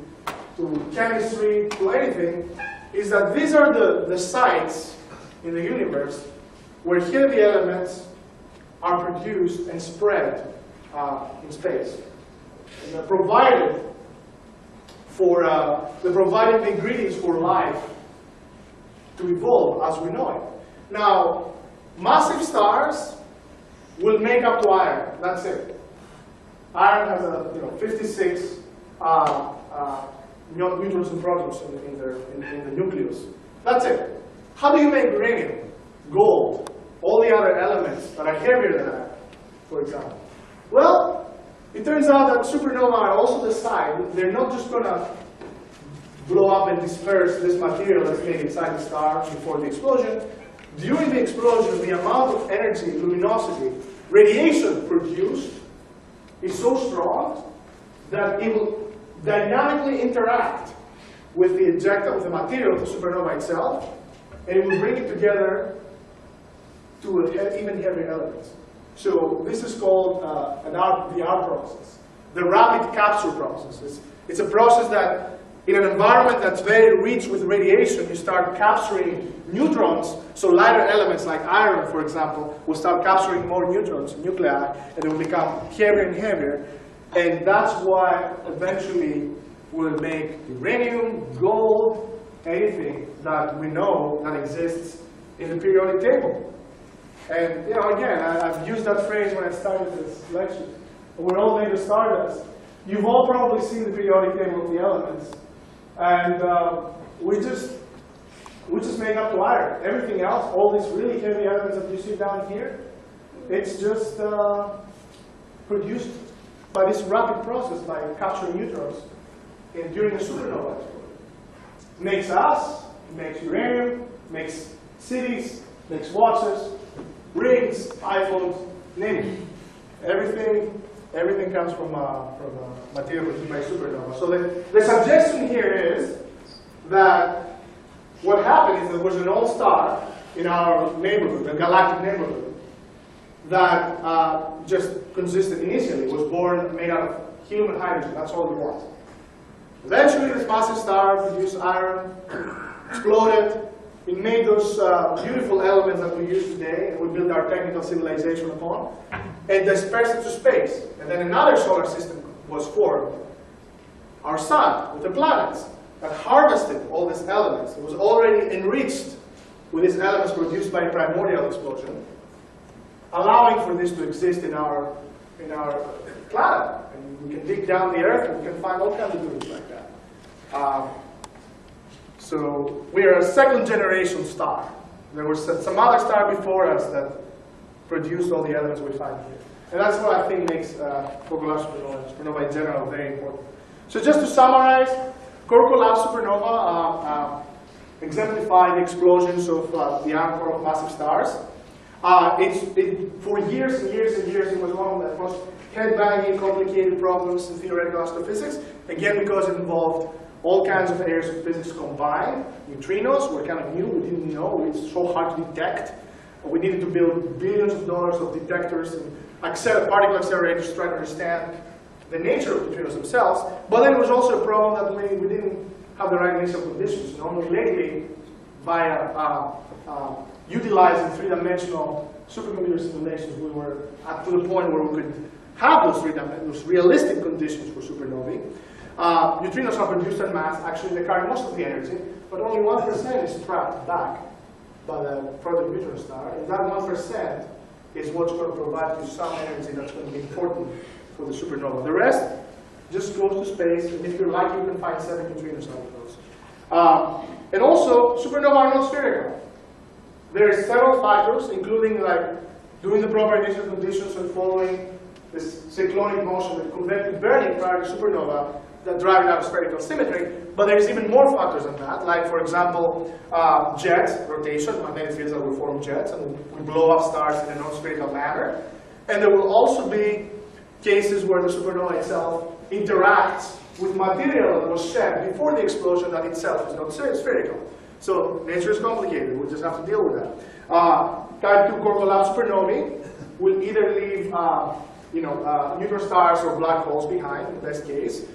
chemistry to anything is that these are the sites in the universe where heavy elements are produced and spread in space. And they're provided the ingredients for life to evolve as we know it. Now, massive stars will make up to iron. That's it. Iron has a 56 neutrons and protons in the nucleus. That's it. How do you make uranium, gold, all the other elements that are heavier than iron, for example? Well, it turns out that supernovae also decide they're not just going to blow up and disperse this material that's made inside the star before the explosion. During the explosion, the amount of energy, luminosity, radiation produced is so strong that it will dynamically interact with the ejecta, with the material of the supernova itself, and it will bring it together to even heavier elements. So this is called the R process, the rapid capture process. It's a process that in an environment that's very rich with radiation, you start capturing neutrons, so lighter elements like iron, for example, will start capturing more neutrons, nuclei, and they will become heavier and heavier. And that's why eventually we'll make uranium, gold, anything that we know that exists in the periodic table. And again, I've used that phrase when I started this lecture. We're all made of stardust. You've all probably seen the periodic table of the elements. And we just make up to iron. Everything else, all these really heavy elements that you see down here, it's just produced by this rapid process by capturing neutrons during a supernova explosion. Makes us, makes uranium, makes cities, makes watches, rings, iPhones, name it. Everything comes from material produced by supernova. So the suggestion here is that what happened is there was an old star in our neighborhood, the galactic neighborhood, that just consisted initially, was born made out of helium and hydrogen. That's all it was. Eventually, this massive star produced iron, exploded. It made those beautiful elements that we use today, and we built our technical civilization upon, and dispersed it to space. And then another solar system was formed, our sun, with the planets, that harvested all these elements. It was already enriched with these elements produced by a primordial explosion, allowing for this to exist in our planet. And we can dig down the Earth, and we can find all kinds of things like that. So we are a second-generation star. There was some other star before us that produced all the elements we find here. And that's what I think makes Cork-collapsed supernova in general very important. So just to summarize, Cork-collapsed supernova exemplify the explosions of the iron core of massive stars. For years and years and years, it was one of the most head-banging, complicated problems in theoretical astrophysics. Again, because it involved all kinds of areas of physics combined. Neutrinos were kind of new, we didn't know, it's so hard to detect. We needed to build billions of dollars of detectors and particle accelerators to try to understand the nature of neutrinos themselves. But then it was also a problem that we didn't have the right initial conditions. Only lately, by utilizing three-dimensional supercomputer simulations, we were to the point where we could have those realistic conditions for supernovae. Neutrinos are produced en masse. Actually, they carry most of the energy, but only 1% is trapped back by the proto neutron star. And that 1% is what's going to provide you some energy that's going to be important for the supernova. The rest just goes to space, and if you're lucky, you can find 7 neutrinos out of those. And also, supernovae are not spherical. There are several factors, including like doing the proper initial conditions and following this cyclonic motion that convective burning prior to supernova that drive out spherical symmetry. But there's even more factors than that, like for example, jet rotation, magnetic fields that will form jets and we blow up stars in a non-spherical manner. And there will also be cases where the supernova itself interacts with material that was shed before the explosion that itself is not spherical. So nature is complicated, we'll just have to deal with that. Type 2 core-collapsed supernovae will either leave neutron stars or black holes behind, in the best case.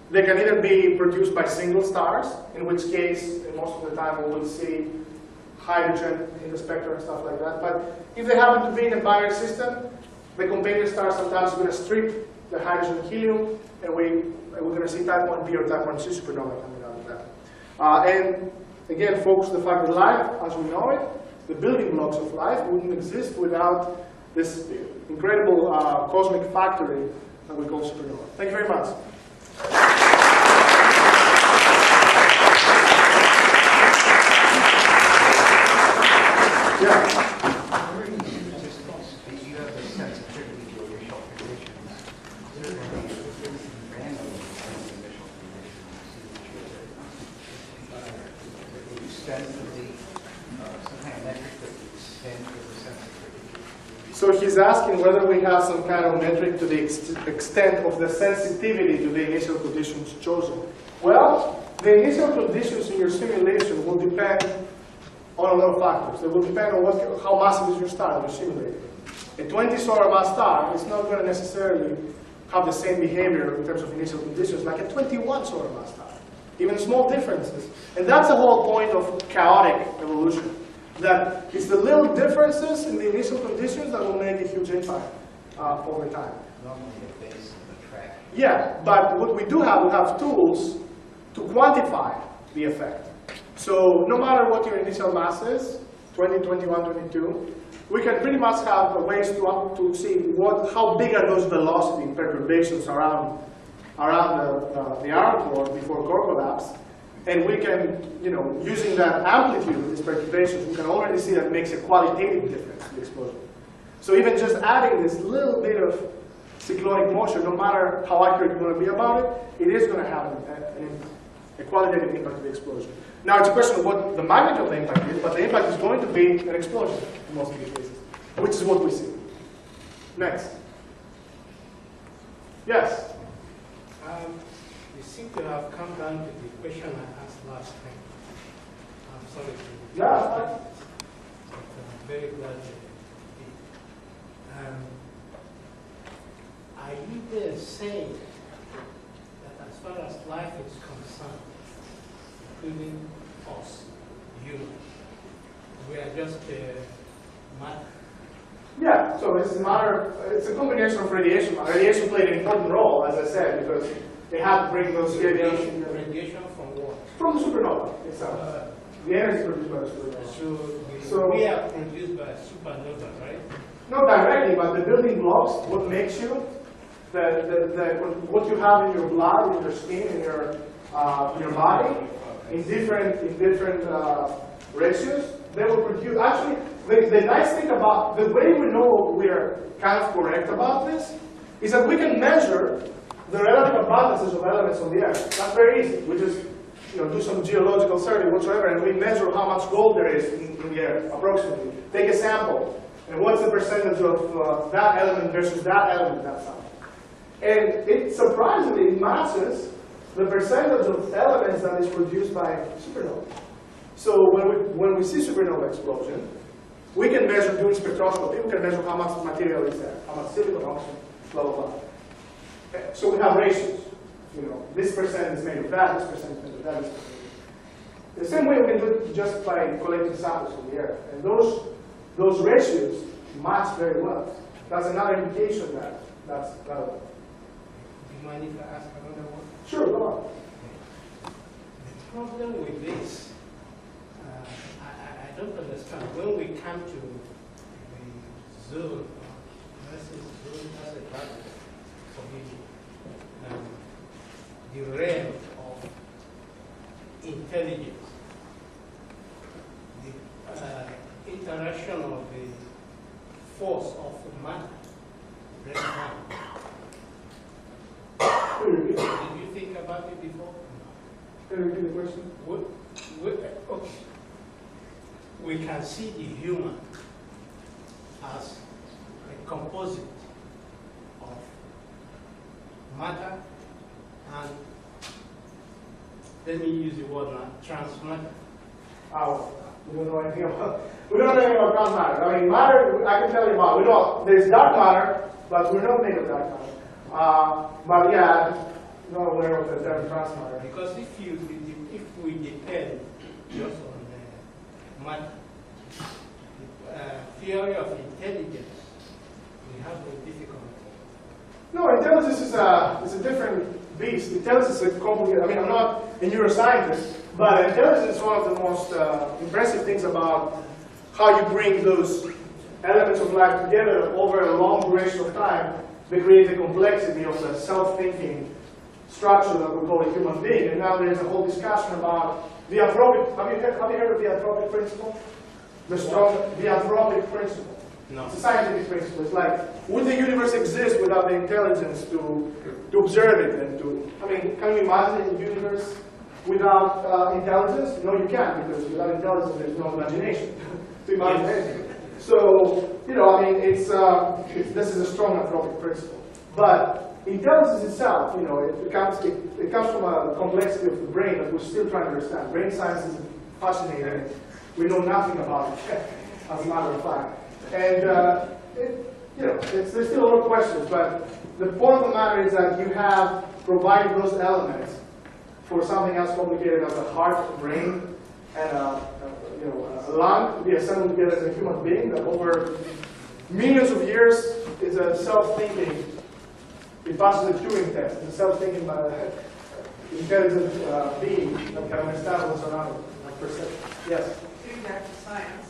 They can either be produced by single stars, in which case, most of the time, we will see hydrogen in the spectrum and stuff like that. But if they happen to be in a binary system, the companion star sometimes is going to strip the hydrogen and helium, and we're going to see type 1b or type 1c supernova coming out of that. And again, focus on the fact that life, as we know it, the building blocks of life, wouldn't exist without this incredible cosmic factory that we call supernova. Thank you very much. extent of the, some kind of metric of the extent of the sensitivity? So he's asking whether we have some kind of metric to the extent of the sensitivity to the initial conditions chosen. Well, the initial conditions in your simulation will depend on a lot of factors. They will depend on how massive is your star that you're simulating. A 20 solar mass star is not going to necessarily have the same behavior in terms of initial conditions like a 21 solar mass star. Even small differences. And that's the whole point of chaotic evolution. That it's the little differences in the initial conditions that will make a huge impact over time. Normally a base of the track. Yeah, but what we have tools to quantify the effect. So no matter what your initial mass is, 20, 21, 22, we can pretty much have ways to see how big are those velocity perturbations around the iron core before core collapse. And we can, using that amplitude of these perturbations, we can already see that it makes a qualitative difference in the explosion. So even just adding this little bit of cyclonic motion, no matter how accurate you want to be about it, it is going to have a qualitative impact to the explosion. Now it's a question of what the magnitude of the impact is, but the impact is going to be an explosion in most of the cases, which is what we see. Next. Yes? You seem to have come down to the question I asked last time. I'm sorry to Yeah. but I'm very glad you did. Are you there saying that as far as life is concerned, including us, humans, we are just matter? Yeah, so it's a combination of radiation. Radiation played an important role, as I said, because they had to bring those radiation Radiation from what? from the supernova itself. The energy produced by the supernova. So we are produced by supernova, right? Not directly, but the building blocks, what makes you, what you have in your blood, in your skin, in your body, in different ratios, they will produce. Actually, the nice thing about the way we know we're kind of correct about this is that we can measure the relative abundances of elements on the Earth. That's very easy. We just do some geological survey whatsoever, and we measure how much gold there is in the Earth, approximately. Take a sample, and what's the percentage of that element versus that element in that sample. And it surprisingly matches the percentage of elements that is produced by supernova. So when we see supernova explosion, we can measure doing spectroscopy, we can measure how much material is there, how much silicon, oxygen, blah, blah, blah. So we have ratios. This percent is made of that, this percent is made of that, this percent. The same way we can do it just by collecting samples from the Earth. And those ratios match very well. That's another indication that that's relevant. Do you mind if I ask another one? Sure, go on. The problem with this, I don't understand. When we come to the zone, let's say zone as a target for the realm of intelligence, the interaction of the force of matter breaks down. Did you think about it before? Can you repeat the question? Okay. We can see the human as a composite of matter and, let me use the word now, transmatter. We don't know anything about dark matter. I mean, matter, I can tell you about. There's dark matter, but we're not made of dark matter. But yeah, I'm not aware of the term transmatter. Because if we depend just on the matter, the theory of intelligence, we have a difficulty. No, intelligence is a different beast. Intelligence is a complicated. I mean, I'm not a neuroscientist, but intelligence is one of the most impressive things about how you bring those elements of life together over a long duration of time that create the complexity of the self-thinking structure that we call a human being. And now there's a whole discussion about the anthropic. Have you heard of the anthropic principle? The anthropic principle. No. It's a scientific principle. It's like, would the universe exist without the intelligence to observe it and to, I mean, can you imagine a universe without intelligence? No, you can't, because without intelligence, there's no imagination to imagine anything. So, you know, I mean, this is a strong anthropic principle. But intelligence itself, you know, it comes from a complexity of the brain that we're still trying to understand. Brain science is fascinating. We know nothing about it, as a matter of fact. And, you know, there's still a lot of questions, but the point of the matter is that you have provided those elements for something as complicated as a heart, a brain, and you know, a lung to be assembled together as a human being that over millions of years is a self-thinking. It passes the Turing test. It's a self-thinking intelligent being that can understand what's around it, like perception. Yes? Getting back to science,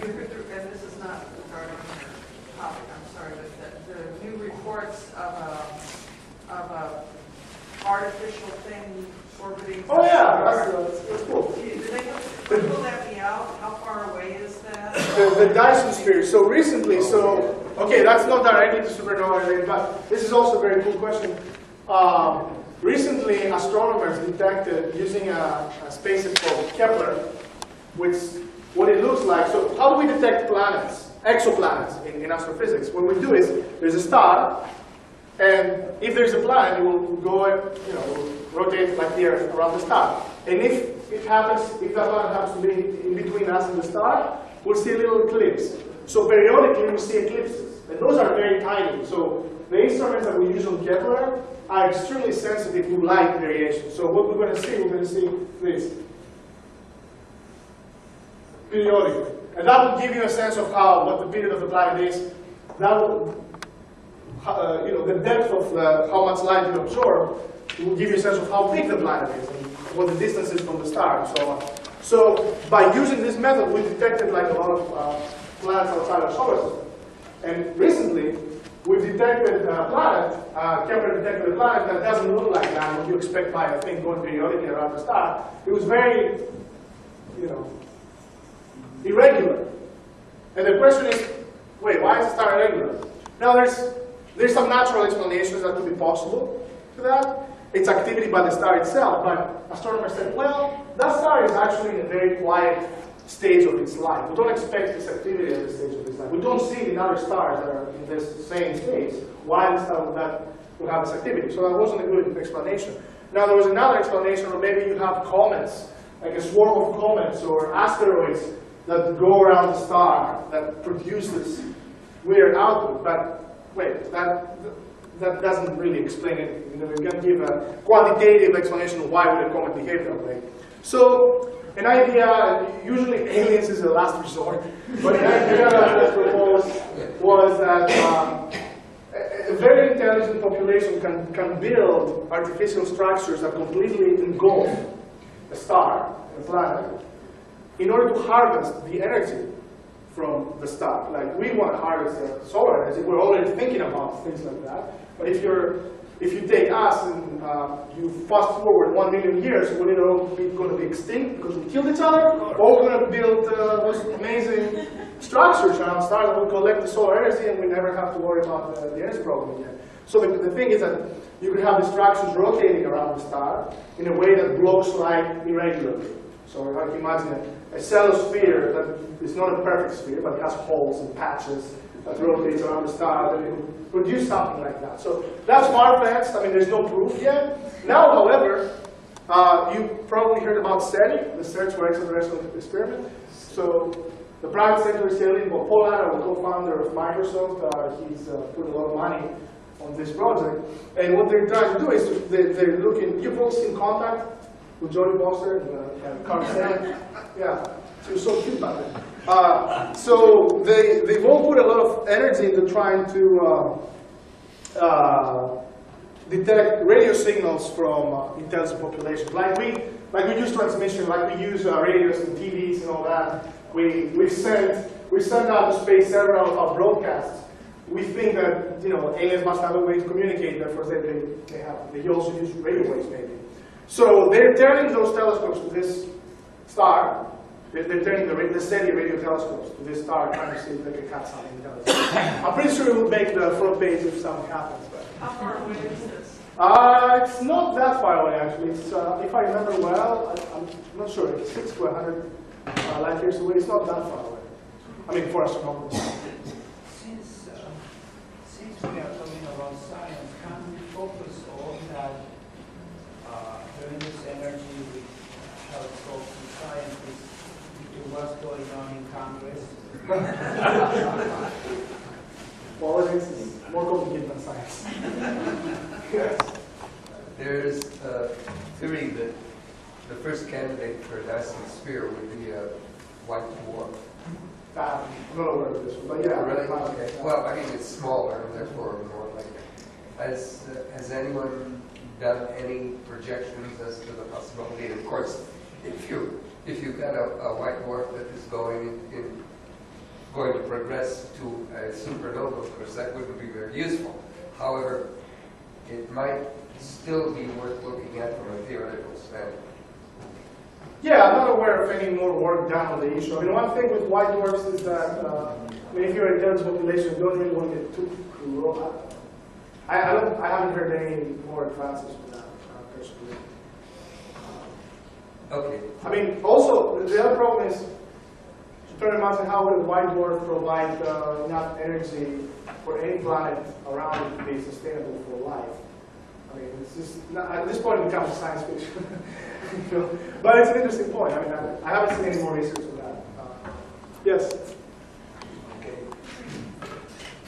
and this is not regarding your topic, I'm sorry, but the new reports of a artificial thing orbiting. Oh yeah, that's cool. Did they pull that me out? How far away is that? The Dyson sphere. So recently, okay, that's not directly to supernova related, but this is also a very cool question. Recently, astronomers detected using a spaceship called Kepler, which what it looks like. So how do we detect planets, exoplanets in astrophysics? What we do is there's a star, and if there's a planet, it will go, you know, will rotate like the Earth around the star. And if that planet happens to be in between us and the star, we'll see a little eclipse. So periodically, we see eclipses, and those are very tiny. So the instruments that we use on Kepler are extremely sensitive to light variation. So what we're going to see this periodically, and that will give you a sense of what the period of the planet is. That will, you know, the depth of how much light you absorb. It will give you a sense of how big the planet is and what the distance is from the star and so on. So by using this method, we detected like a lot of planets outside our solar system. And recently, we've detected a planet, Kepler detected a planet that doesn't look like that, what you expect by a thing going periodically around the star. It was very, you know, irregular. And the question is, wait, why is the star irregular? Now there's some natural explanations that could be possible to that. It's activity by the star itself, but astronomers said, well, that star is actually in a very quiet stage of its life. We don't expect this activity at this stage of its life. We don't see it in other stars that are in this same stage. Why the star would have this activity? So that wasn't a good explanation. Now there was another explanation, or maybe you have comets, like a swarm of comets or asteroids that go around the star that produce this weird output. But wait, that doesn't really explain it. You know, you can give a quantitative explanation of why would a comet behave that way. So an idea, usually aliens is the last resort, but an idea that was proposed was that a very intelligent population can build artificial structures that completely engulf a star, a planet, in order to harvest the energy from the star. Like, we want to harvest the solar energy. We're already thinking about things like that. But if you take us and you fast forward 1 million years, we're going to be extinct because we killed each other, or we're going to build those amazing structures around stars that will collect the solar energy, and we never have to worry about the energy problem again. So the thing is that you can have the structures rotating around the star in a way that blocks light irregularly. So like imagine a cellosphere that is not a perfect sphere, but it has holes and patches that rotates around the star, that it will produce something like that. So that's far-fetched. I mean, there's no proof yet. Now, however, you probably heard about SETI, the Search for Extraterrestrial Experiment. So the private sector is telling, well, Paul Anna, the co-founder of Microsoft, he's put a lot of money on this project. And what they're trying to do is they're looking, you've all seen Contact with Jodie Foster and Carl Sagan. Yeah, she was so cute back then. So they've all put a lot of energy into trying to detect radio signals from intelligent populations. Like we use transmission, like we use radios and TVs and all that. We send out to space several of our broadcasts. We think that aliens must have a way to communicate. Therefore, they also use radio waves maybe. So they're turning those telescopes to this star. They're turning the SETI radio telescopes to this star, trying to see if they can catch something. I'm pretty sure it will make the front page if something happens. But how far away is this? It's not that far away, actually. It's, if I remember well, I'm not sure, it's 6 to 100 light years away. It's not that far away. I mean, for astronomers. Since we are talking about science, can we focus all that tremendous energy which helps folks in scientists to what's going on in Congress? Politics is more complicated than science. Yes. There's a theory that the first candidate for a Dyson sphere would be a white dwarf. I'm not aware of this one, but yeah. Really? Okay. Well, I mean, it's smaller and therefore more likely. Has anyone done any projections as to the possibility? And of course, if you've got a white dwarf that is going to progress to a supernova, of course, that wouldn't be very useful. However, it might still be worth looking at from a theoretical standpoint. Yeah, I'm not aware of any more work done on the issue. I mean, one thing with white dwarfs is that, I mean, if you're a dense population, you don't really want to get too cruel. I haven't heard any more advances with that, personally. Okay. I mean, also, the other problem is, to turn around and how will a white dwarf provide enough energy for any planet around it to be sustainable for life? I mean, it's just, at this point it becomes science fiction. You know? But it's an interesting point. I mean, I haven't seen any more research on that. Yes? Okay.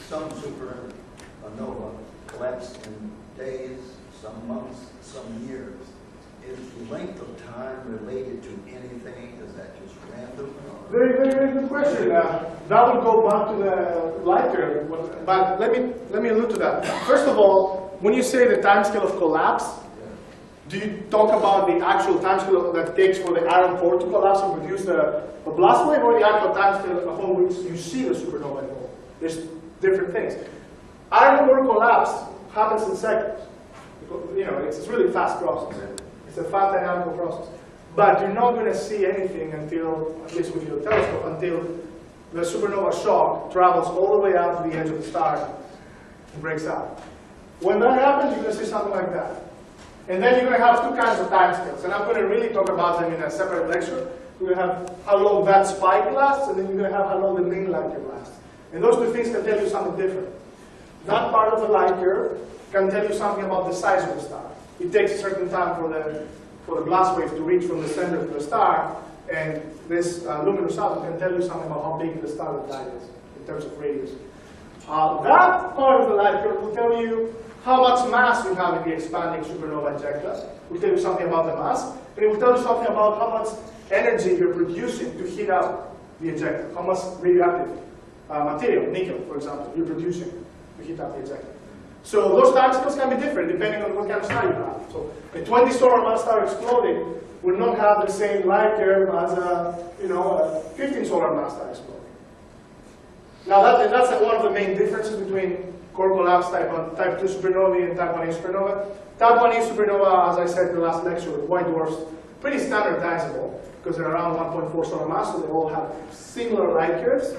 Some supernova collapse in days, some months, some years. Is the length of time related to anything? Is that just random? Very, very, very good question. That would go back to the light curve, but let me allude to that. First of all, when you say the timescale of collapse, do you talk about the actual timescale that it takes for the iron core to collapse and produce a blast wave, or the actual timescale upon which you see the supernova evolve? There's different things. Iron core collapse happens in seconds. You know, it's a really fast process. It's a fast dynamical process. But you're not going to see anything until, at least with your telescope, until the supernova shock travels all the way out to the edge of the star and breaks out. When that happens, you're going to see something like that. And then you're going to have two kinds of timescales. And I'm going to really talk about them in a separate lecture. You're going to have how long that spike lasts, and then you're going to have how long the main light curve lasts. And those two things can tell you something different. That part of the light curve can tell you something about the size of the star. It takes a certain time for the blast wave to reach from the center to the star, and this luminous atom can tell you something about how big the star that is in terms of radius. That part of the light curve will tell you how much mass you have in the expanding supernova ejecta. It will tell you something about the mass, and it will tell you something about how much energy you're producing to heat up the ejecta, how much radioactive material, nickel, for example, you're producing to heat up the ejecta. So those timescales can be different depending on what kind of star you have. So a 20 solar mass star exploding will not have the same light curve as a 15 solar mass star exploding. Now that's one of the main differences between core collapse type 2 supernovae and type 1a supernova. Type 1a supernova, as I said in the last lecture, with white dwarfs, pretty standardizable because they're around 1.4 solar mass, so they all have similar light curves.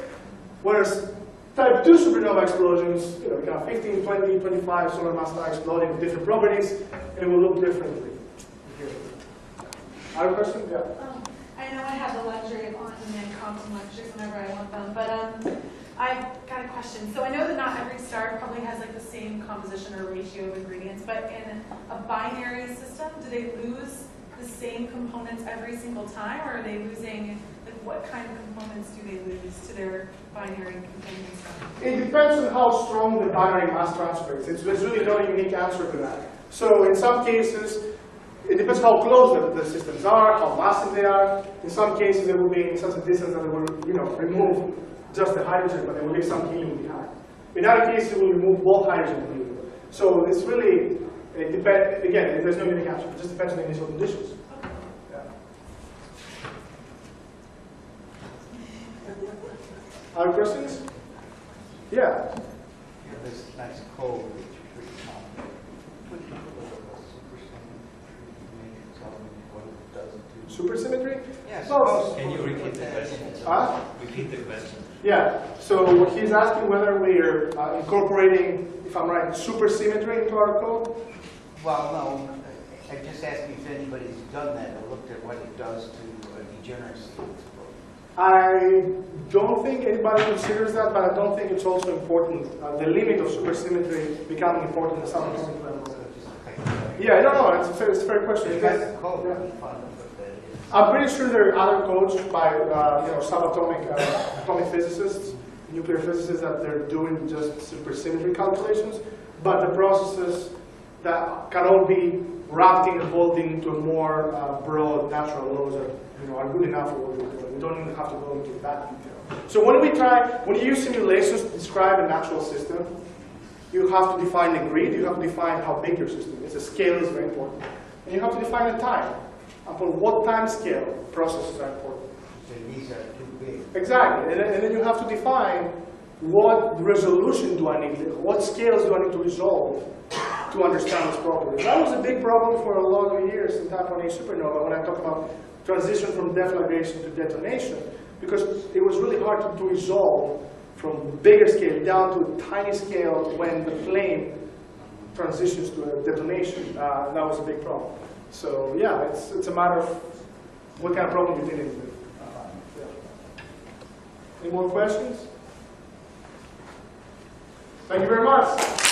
Whereas type 2 supernova explosions, you have 15, 20, 25 solar mass star exploding with different properties, and it will look differently. Other question? Yeah. I know I have the luxuy of on-demand quantum lectures whenever I want them, but I've got a question. So I know that not every star probably has like the same composition or ratio of ingredients, but in a binary system, do they lose the same components every single time, or are they losing, like, what kind of components do they lose to their binary components? It depends on how strong the binary mass transfer is. There's really no unique answer to that. So in some cases, it depends how close the systems are, how massive they are. In some cases, they will be in such a distance that they will, remove just the hydrogen, but they will leave some helium behind. In other cases, it will remove both hydrogen and helium. So it's really, it depends. Again, there's no unique answer. It just depends on the initial conditions. Yeah. Other questions? Yeah. This nice code which we found. Supersymmetry? Yes. Well, Can you repeat the question? Repeat the question. Yeah. So he's asking whether we are incorporating, if I'm right, supersymmetry into our code. Well, no, I just asked if anybody's done that or looked at what it does to degeneracy. I don't think anybody considers that, but I don't think it's also important. The limit of supersymmetry becoming important in some atomic level. Yeah, I don't know. It's a fair question. I'm pretty sure there are other codes by subatomic atomic physicists, nuclear physicists, that they're doing just supersymmetry calculations. But the processes that can all be wrapped in and evolved into a more broad natural laws that are good enough for what we're doing. We don't even have to go into that detail. So when you use simulations to describe a natural system, you have to define the grid, you have to define how big your system is. The scale is very important. And you have to define the time. Upon what time scale processes are important. So these are too big. Exactly. And then you have to define what resolution do I need, what scales do I need to resolve to understand this properly. That was a big problem for a lot of years in Type 1a supernova when I talk about transition from deflagration to detonation, because it was really hard to resolve from bigger scale down to a tiny scale when the flame transitions to a detonation. That was a big problem. So yeah, it's a matter of what kind of problem you're dealing with. Any more questions? Thank you very much.